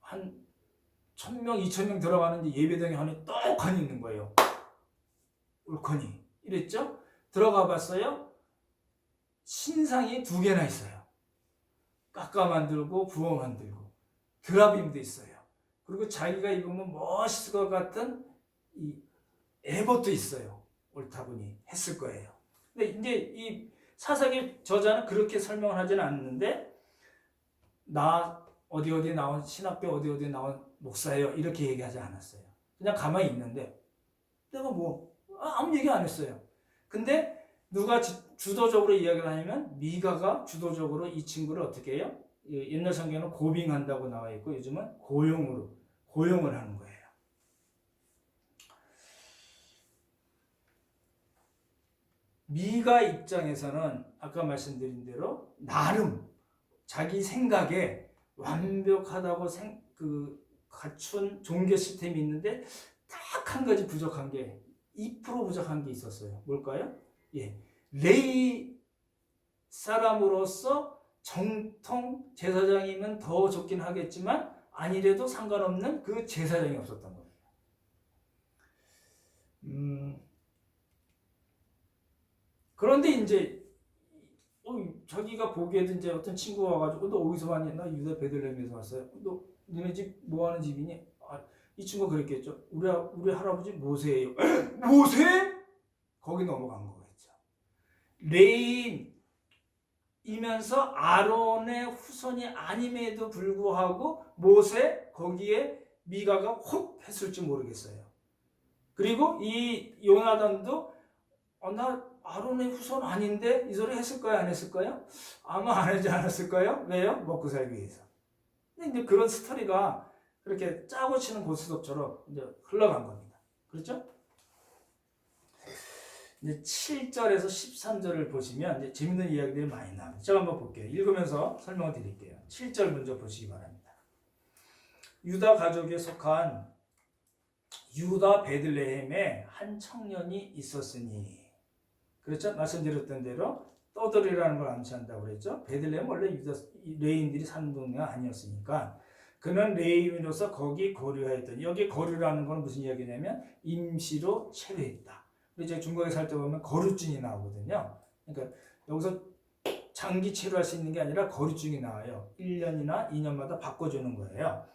한 1000명, 2000명 들어가는 예배당에 하니 떡하니 있는 거예요. 울커니. 이랬죠? 들어가 봤어요? 신상이 2개나 있어요. 깎아 만들고 부어 만들고 드라빔도 있어요. 그리고 자기가 입으면 멋있을 것 같은 이 에봇도 있어요. 옳다보니 했을 거예요. 근데 이제 이 사사기 저자는 그렇게 설명을 하지는 않는데, 나 어디 나온 신학교 어디 나온 목사예요 이렇게 얘기하지 않았어요. 그냥 가만히 있는데 내가 아무 얘기 안 했어요. 근데 누가 주도적으로 이야기를 하냐면 미가가 주도적으로 이 친구를 어떻게 해요? 옛날 성경에는 고빙한다고 나와 있고 요즘은 고용을 하는 거예요. 미가 입장에서는 아까 말씀드린 대로 나름 자기 생각에 완벽하다고 갖춘 종교 시스템이 있는데 딱 한 가지 부족한 게 2% 부족한 게 있었어요. 뭘까요? 레이 사람으로서 정통 제사장이면 더 좋긴 하겠지만 아니래도 상관없는 그 제사장이 없었던 거예요. 그런데 이제 자기가 보기에도 이제 어떤 친구가 와가지고 너 어디서 왔니? 나 유다 베들레헴에서 왔어요. 너 너네 집 뭐 하는 집이니? 이 친구가 그랬겠죠. 우리 할아버지 모세예요. 모세? 거기 넘어간 거겠죠. 레인이면서 아론의 후손이 아님에도 불구하고 모세 거기에 미가가 혹 했을지 모르겠어요. 그리고 이 요나단도 나 아론의 후손 아닌데 이 소리 했을까요? 안 했을까요? 아마 안 하지 않았을까요? 왜요? 먹고 살기 위해서. 근데 이제 그런 스토리가 그렇게 짜고 치는 고스톱처럼 이제 흘러간 겁니다. 그렇죠? 이제 7절에서 13절을 보시면 이제 재밌는 이야기들이 많이 나옵니다. 제가 한번 볼게요. 읽으면서 설명을 드릴게요. 7절 먼저 보시기 바랍니다. 유다 가족에 속한 유다 베들레헴에 한 청년이 있었으니, 그렇죠? 말씀드렸던 대로 떠돌이라는 걸 암시한다고 그랬죠. 베들레헴 원래 유다 레인들이 사는 동네가 아니었으니까 그는 레인으로서 거기 거류하였더니, 여기 거류라는 건 무슨 이야기냐면 임시로 체류했다. 이제 중국에 살 때 보면 거류증이 나오거든요. 그러니까 여기서 장기 체류할 수 있는 게 아니라 거류증이 나와요. 1년이나 2년마다 바꿔주는 거예요.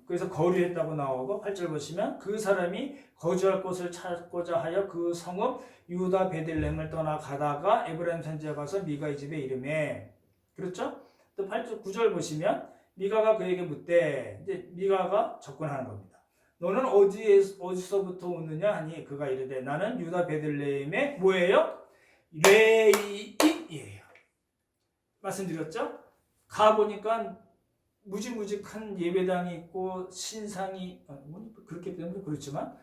그래서 거류했다고 나오고 8절 보시면 그 사람이 거주할 곳을 찾고자 하여 그 성읍 유다 베들레헴을 떠나가다가 에브라임 산지에 가서 미가의 집에 이르매. 그렇죠? 또 8절 9절 보시면 미가가 그에게 묻되, 이제 미가가 접근하는 겁니다. 너는 어디서부터 오느냐 하니 그가 이르되 나는 유다 베들레헴의 뭐예요? 레인이에요. 말씀드렸죠? 가보니까 무지무직한 예배당이 있고 신상이 그렇게 되면 그렇지만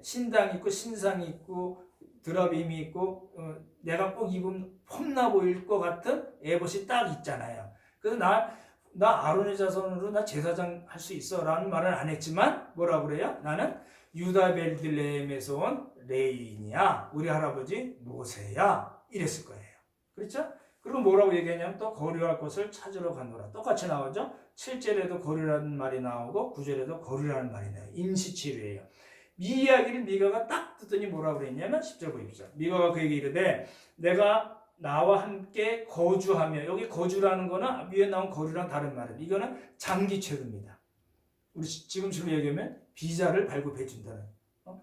신당이 있고 신상이 있고 드라빔이 있고 내가 꼭 입으면 폼나 보일 것 같은 에봇이 딱 있잖아요. 그래서 나 아론의 자손으로 나 제사장 할 수 있어 라는 말은 안 했지만 뭐라 그래요? 나는 유다 베들레헴에서 온 레인이야. 우리 할아버지 모세야. 이랬을 거예요. 그렇죠? 그리고 뭐라고 얘기하냐면 또 거류할 곳을 찾으러 가노라. 똑같이 나오죠? 7절에도 거류라는 말이 나오고 9절에도 거류라는 말이 나와요. 임시치료예요. 이 이야기를 미가가 딱 듣더니 뭐라고 그랬냐면 10절 보십시오. 미가가 그에게 이르되 내가 나와 함께 거주하며, 여기 거주라는 거는 위에 나온 거류랑 다른 말은 이거는 장기체류입니다. 우리 지금식으로 얘기하면 비자를 발급해 준다는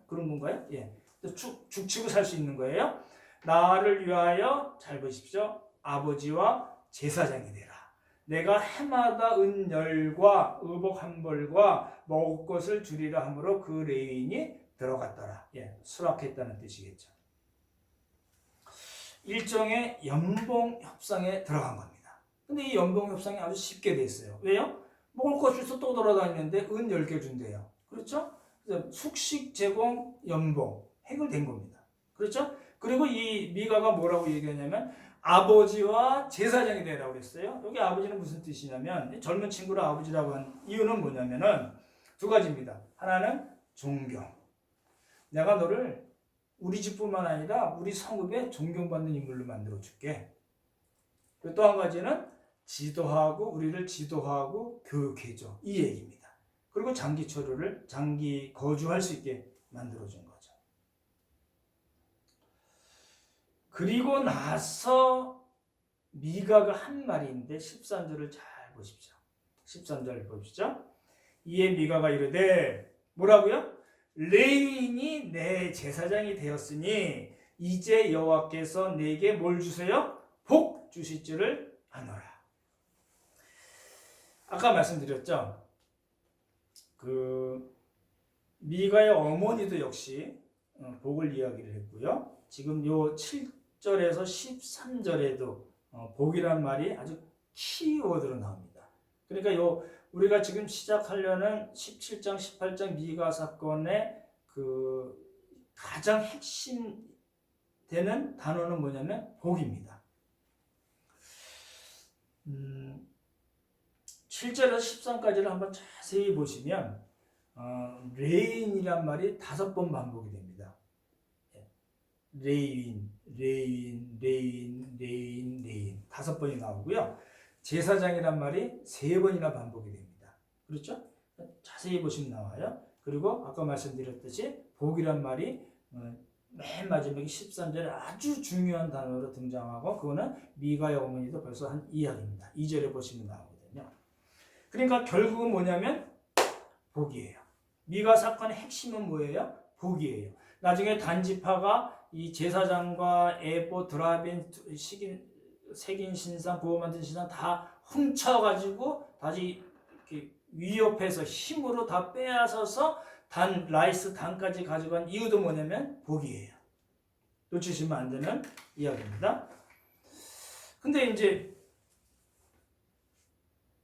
그런 건가요? 죽치고 살 수 있는 거예요. 나를 위하여 잘 보십시오. 아버지와 제사장이 되라. 내가 해마다 은열과 의복 한 벌과 먹을 것을 주리라 하므로 그 레위인이 들어갔더라. 수락했다는 뜻이겠죠. 일종의 연봉 협상에 들어간 겁니다. 근데 이 연봉 협상이 아주 쉽게 됐어요. 왜요? 먹을 것이 있어 또 돌아다니는데 은 10개 준대요. 그렇죠? 숙식 제공 연봉 해결된 겁니다. 그렇죠? 그리고 이 미가가 뭐라고 얘기하냐면 아버지와 제사장이 되라고 그랬어요. 여기 아버지는 무슨 뜻이냐면 젊은 친구를 아버지라고 한 이유는 뭐냐면은 두 가지입니다. 하나는 존경. 내가 너를 우리 집뿐만 아니라 우리 성읍에 존경받는 인물로 만들어 줄게. 또 한 가지는 우리를 지도하고 교육해줘. 이 얘기입니다. 그리고 장기 거주할 수 있게 만들어 준 거죠. 그리고 나서 미가가 한 말인데 13절을 잘 보십시오. 13절 보십시오. 이에 미가가 이르되 뭐라고요? 레위인이 내 제사장이 되었으니 이제 여호와께서 내게 뭘 주세요? 복 주실 줄을 아노라. 아까 말씀드렸죠. 미가의 어머니도 역시 복을 이야기를 했고요. 지금 요 7절에서 13절에도 복이란 말이 아주 키워드로 나옵니다. 그러니까 우리가 지금 시작하려는 17장, 18장 미가 사건의 가장 핵심 되는 단어는 뭐냐면 복입니다. 7절에서 13까지를 한번 자세히 보시면 레인이란 말이 5번 반복이 됩니다. 레인 5번이 나오고요. 제사장이란 말이 3번이나 반복이 됩니다. 그렇죠? 자세히 보시면 나와요. 그리고 아까 말씀드렸듯이 복이란 말이 맨 마지막에 13절에 아주 중요한 단어로 등장하고 그거는 미가의 어머니도 벌써 한 이야기입니다. 2절에 보시면 나오거든요. 그러니까 결국은 뭐냐면 복이에요. 미가 사건의 핵심은 뭐예요? 복이에요. 나중에 단지파가 이 제사장과 에봇, 드라빔, 색인 신상, 부어 만든 신상 다 훔쳐가지고 다시 이렇게 위협해서 힘으로 다 빼앗아서 라이스 단까지 가져간 이유도 뭐냐면 복이에요. 놓치시면 안 되는 이야기입니다. 근데 이제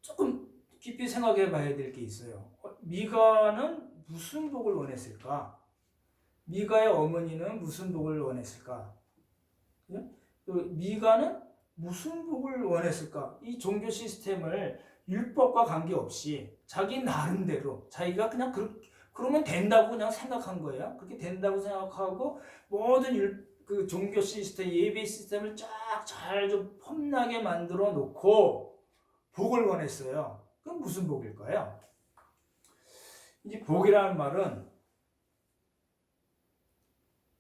조금 깊이 생각해 봐야 될 게 있어요. 미가는 무슨 복을 원했을까? 미가의 어머니는 무슨 복을 원했을까? 미가는 무슨 복을 원했을까? 이 종교 시스템을 율법과 관계없이 자기 나름대로 자기가 그냥 그러면 된다고 그냥 생각한 거예요. 그렇게 된다고 생각하고 모든 종교 시스템, 예배 시스템을 쫙 잘 좀 폼나게 만들어 놓고 복을 원했어요. 그럼 무슨 복일까요? 이 복이라는 말은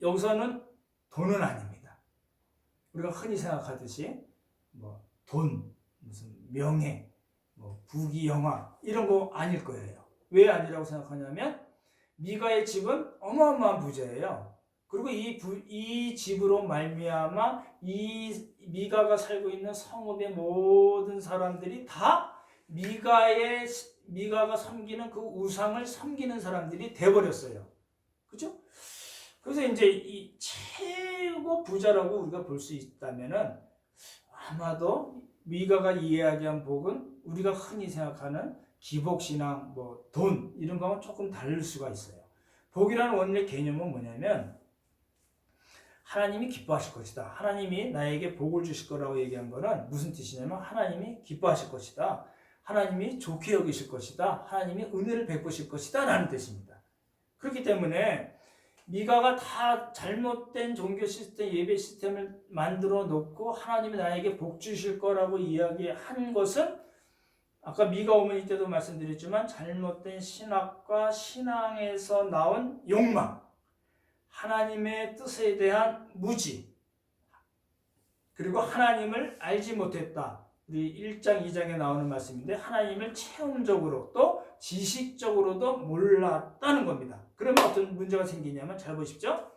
여기서는 돈은 아닙니다. 우리가 흔히 생각하듯이 돈, 무슨 명예, 부귀 영화 이런 거 아닐 거예요. 왜 아니라고 생각하냐면 미가의 집은 어마어마한 부자예요. 그리고 이 집으로 말미암아 이 미가가 살고 있는 성읍의 모든 사람들이 다 미가가 섬기는 그 우상을 섬기는 사람들이 돼버렸어요. 그죠? 그래서 이제 이 최고 부자라고 우리가 볼 수 있다면은 아마도 미가가 이야기한 복은 우리가 흔히 생각하는 기복신앙, 돈 이런 거하고 조금 다를 수가 있어요. 복이라는 원래 개념은 뭐냐면 하나님이 기뻐하실 것이다. 하나님이 나에게 복을 주실 거라고 얘기한 거는 무슨 뜻이냐면 하나님이 기뻐하실 것이다. 하나님이 좋게 여기실 것이다. 하나님이 은혜를 베푸실 것이다 라는 뜻입니다. 그렇기 때문에 미가가 다 잘못된 종교 시스템, 예배 시스템을 만들어 놓고 하나님이 나에게 복 주실 거라고 이야기한 것은 아까 미가 어머니 때도 말씀드렸지만 잘못된 신학과 신앙에서 나온 욕망, 하나님의 뜻에 대한 무지, 그리고 하나님을 알지 못했다. 우리 1장, 2장에 나오는 말씀인데 하나님을 체험적으로 또 지식적으로도 몰랐다는 겁니다. 그러면 어떤 문제가 생기냐면 잘 보십시오.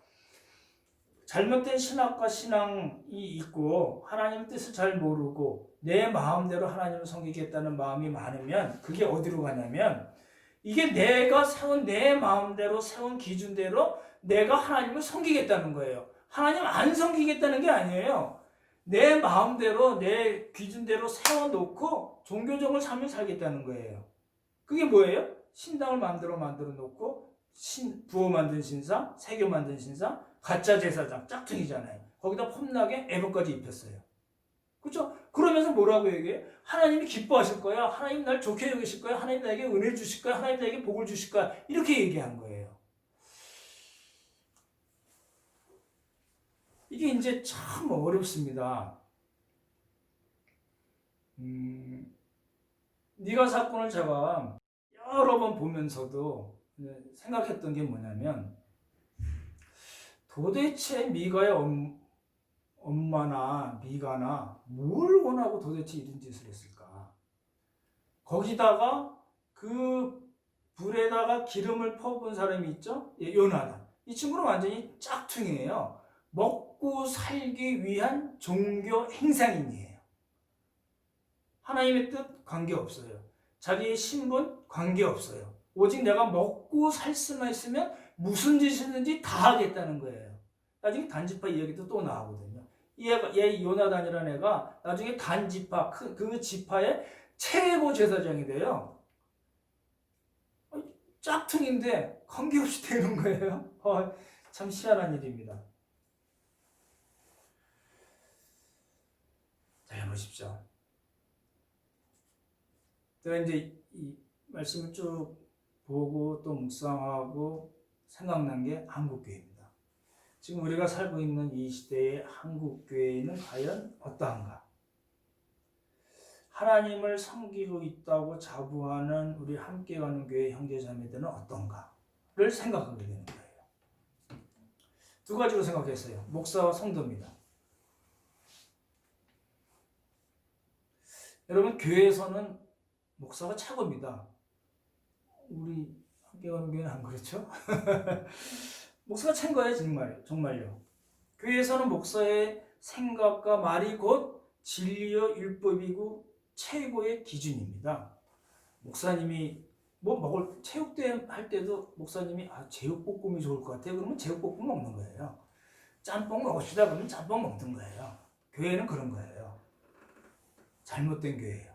잘못된 신학과 신앙이 있고 하나님 뜻을 잘 모르고 내 마음대로 하나님을 섬기겠다는 마음이 많으면 그게 어디로 가냐면 이게 내가 세운 내 마음대로 세운 기준대로 내가 하나님을 섬기겠다는 거예요. 하나님 안 섬기겠다는 게 아니에요. 내 마음대로 내 기준대로 세워놓고 종교적인 삶을 살겠다는 거예요. 그게 뭐예요? 신당을 마음대로 만들어 놓고 부어 만든 신상, 세교 만든 신상, 가짜 제사장, 짝퉁이잖아요. 거기다 폼나게 애복까지 입혔어요. 그렇죠? 그러면서 뭐라고 얘기해? 하나님이 기뻐하실 거야. 하나님 날 좋게 여기실 거야. 하나님 나에게 은혜 주실 거야. 하나님 나에게 복을 주실 거야. 이렇게 얘기한 거예요. 이게 이제 참 어렵습니다. 네가 사건을 제가 여러 번 보면서도 생각했던 게 뭐냐면 도대체 미가의 엄마나 미가나 뭘 원하고 도대체 이런 짓을 했을까? 거기다가 그 불에다가 기름을 퍼부은 사람이 있죠? 요나단. 이 친구는 완전히 짝퉁이에요. 먹고 살기 위한 종교 행상인이에요. 하나님의 뜻 관계없어요. 자기의 신분 관계없어요. 오직 내가 먹고 살 수만 있으면 무슨 짓이든지 다 하겠다는 거예요. 나중에 단지파 이야기도 또 나오거든요. 얘 요나단이라는 애가 나중에 단지파, 그 지파의 최고 제사장이 돼요. 짝퉁인데 관계없이 되는 거예요. 참 희한한 일입니다. 자, 보십시오. 제가 이제 이 말씀을 쭉 보고 또 묵상하고 생각난 게 한국교회입니다. 지금 우리가 살고 있는 이 시대의 한국교회는 과연 어떠한가? 하나님을 섬기고 있다고 자부하는 우리 함께 가는 교회 형제자매들은 어떤가를 생각하게 되는 거예요. 두 가지로 생각했어요. 목사와 성도입니다. 여러분, 교회에서는 목사가 최고입니다. 우리 함께 가는 교회는 안 그렇죠? 목사가 최인 거예요, 정말요. 교회에서는 목사의 생각과 말이 곧 진리요 율법이고 최고의 기준입니다. 목사님이 먹을 체육대회 할 때도 목사님이 제육볶음이 좋을 것 같아요. 그러면 제육볶음 먹는 거예요. 짬뽕 먹읍시다 그러면 짬뽕 먹는 거예요. 교회는 그런 거예요. 잘못된 교회예요.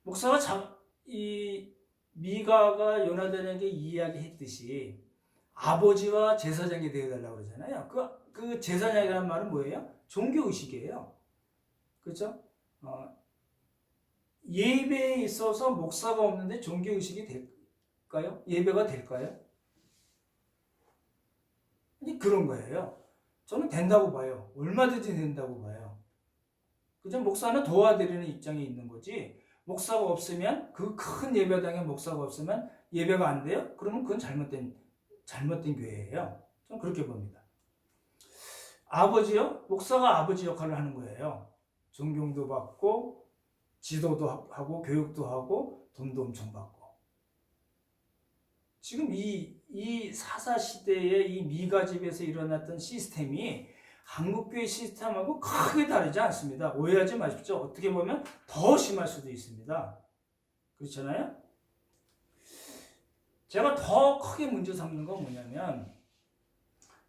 목사가 이 미가가 요나단에게 이야기했듯이 아버지와 제사장이 되어달라고 그러잖아요. 그 제사장이라는 말은 뭐예요? 종교의식이에요. 그렇죠? 예배에 있어서 목사가 없는데 종교의식이 될까요? 예배가 될까요? 아니, 그런 거예요. 저는 된다고 봐요. 얼마든지 된다고 봐요. 그죠? 목사는 도와드리는 입장에 있는 거지. 목사가 없으면, 그 큰 예배당에 목사가 없으면 예배가 안 돼요? 그러면 그건 잘못된 교회예요. 저는 그렇게 봅니다. 아버지요? 목사가 아버지 역할을 하는 거예요. 존경도 받고, 지도도 하고, 교육도 하고, 돈도 엄청 받고. 지금 이 사사시대의 이 미가집에서 일어났던 시스템이 한국교회 시스템하고 크게 다르지 않습니다. 오해하지 마십시오. 어떻게 보면 더 심할 수도 있습니다. 그렇잖아요? 제가 더 크게 문제 삼는 건 뭐냐면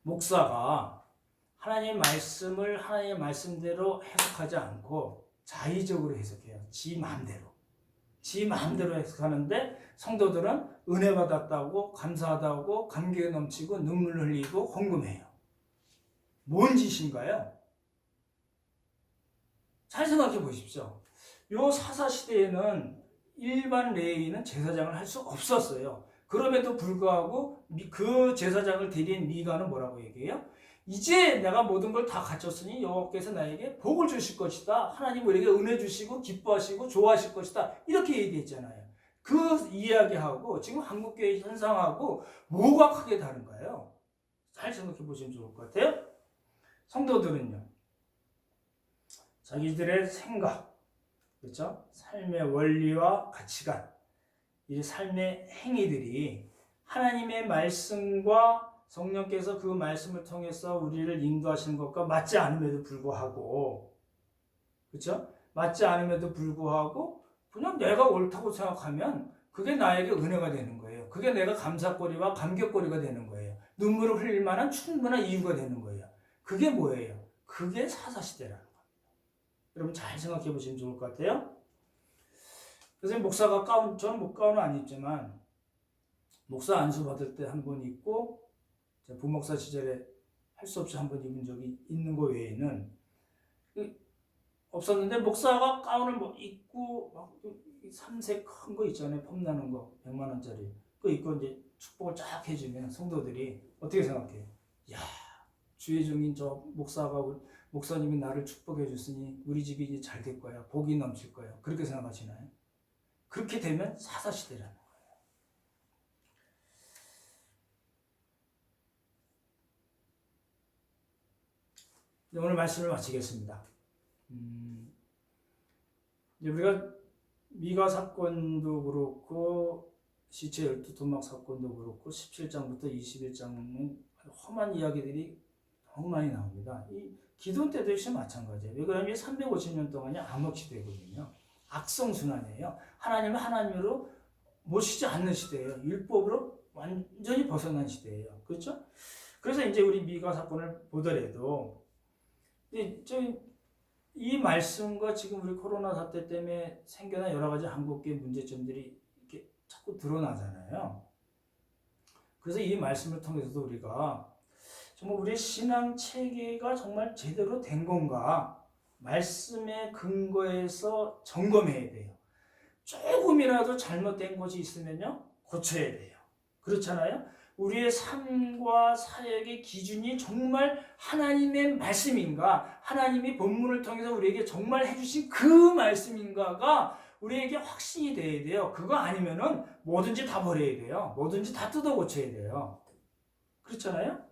목사가 하나님의 말씀을 하나님의 말씀대로 해석하지 않고 자의적으로 해석해요. 지 마음대로 해석하는데 성도들은 은혜 받았다고 감사하다고 감격에 넘치고 눈물 흘리고 헌금해요. 뭔 짓인가요? 잘 생각해 보십시오. 요 사사시대에는 일반 레위인은 제사장을 할 수 없었어요. 그럼에도 불구하고 그 제사장을 데린 미가는 뭐라고 얘기해요? 이제 내가 모든 걸 다 갖췄으니 여호와께서 나에게 복을 주실 것이다. 하나님 우리에게 은혜 주시고 기뻐하시고 좋아하실 것이다. 이렇게 얘기했잖아요. 그 이야기하고 지금 한국교회 현상하고 뭐가 크게 다른가요? 잘 생각해 보시면 좋을 것 같아요. 성도들은요, 자기들의 생각, 그렇죠? 삶의 원리와 가치관, 이 삶의 행위들이 하나님의 말씀과 성령께서 그 말씀을 통해서 우리를 인도하시는 것과 맞지 않음에도 불구하고, 그렇죠? 맞지 않음에도 불구하고 그냥 내가 옳다고 생각하면 그게 나에게 은혜가 되는 거예요. 그게 내가 감사거리와 감격거리가 되는 거예요. 눈물을 흘릴 만한 충분한 이유가 되는 거예요. 그게 뭐예요? 그게 사사시대라는 겁니다. 여러분 잘 생각해 보시면 좋을 것 같아요. 그래서 목사가 저는 뭐 가운은 안 입지만 목사 안수 받을 때 한 번 입고 부목사 시절에 할 수 없이 한 번 입은 적이 있는 거 외에는 없었는데, 목사가 가운을 뭐 입고 막 3색 큰 거 있잖아요. 폼나는 거 100만 원짜리 그거 입고 이제 축복을 쫙 해주면 성도들이 어떻게 생각해요? 야, 주의 종인 저 목사님이 나를 축복해 줬으니 우리 집이 이제 잘 될 거야. 복이 넘칠 거야. 그렇게 생각하시나요? 그렇게 되면 사사시대라는 거예요. 오늘 말씀을 마치겠습니다. 우리가 미가 사건도 그렇고 시체 12토막 사건도 그렇고 17장부터 21장은 험한 이야기들이 너무 많이 나옵니다. 이 기도원 때도 역시 마찬가지예요. 왜 그러냐면 350년 동안이 암흑시대거든요. 악성순환이에요. 하나님은 하나님으로 모시지 않는 시대예요. 율법으로 완전히 벗어난 시대예요. 그렇죠? 그래서 이제 우리 미가 사건을 보더라도 이 말씀과 지금 우리 코로나 사태 때문에 생겨난 여러 가지 한국계 문제점들이 이렇게 자꾸 드러나잖아요. 그래서 이 말씀을 통해서도 우리가 정말 우리의 신앙 체계가 정말 제대로 된 건가? 말씀의 근거에서 점검해야 돼요. 조금이라도 잘못된 것이 있으면요, 고쳐야 돼요. 그렇잖아요? 우리의 삶과 사역의 기준이 정말 하나님의 말씀인가, 하나님이 본문을 통해서 우리에게 정말 해주신 그 말씀인가가 우리에게 확신이 돼야 돼요. 그거 아니면은 뭐든지 다 버려야 돼요. 뭐든지 다 뜯어 고쳐야 돼요. 그렇잖아요?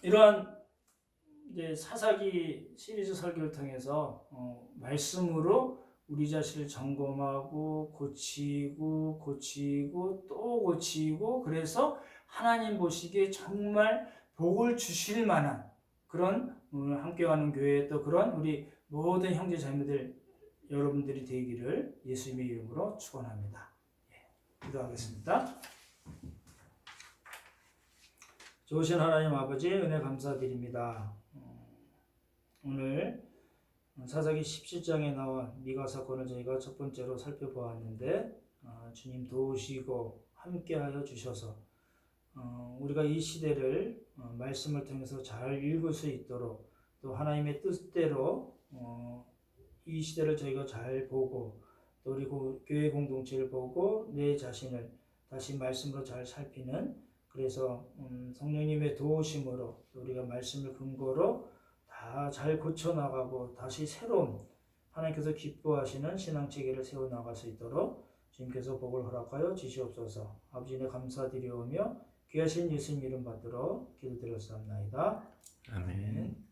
이러한 이제 사사기 시리즈 설교를 통해서 말씀으로 우리 자신을 점검하고 고치고 또 고치고, 그래서 하나님 보시기에 정말 복을 주실 만한 그런 오늘 함께하는 교회, 또 그런 우리 모든 형제 자매들 여러분들이 되기를 예수님의 이름으로 축원합니다. 기도하겠습니다. 좋으신 하나님 아버지, 은혜 감사드립니다. 오늘 사사기 17장에 나온 미가 사건을 저희가 첫 번째로 살펴보았는데, 주님 도우시고 함께하여 주셔서 우리가 이 시대를 말씀을 통해서 잘 읽을 수 있도록, 또 하나님의 뜻대로 이 시대를 저희가 잘 보고, 또 우리 교회 공동체를 보고 내 자신을 다시 말씀으로 잘 살피는, 그래서 성령님의 도우심으로 우리가 말씀을 근거로 다 잘 고쳐나가고 다시 새로운 하나님께서 기뻐하시는 신앙체계를 세워나갈 수 있도록 주님께서 복을 허락하여 주시옵소서. 아버지네 감사드리오며 귀하신 예수님 이름 받들어 기도드렸사옵나이다. 아멘.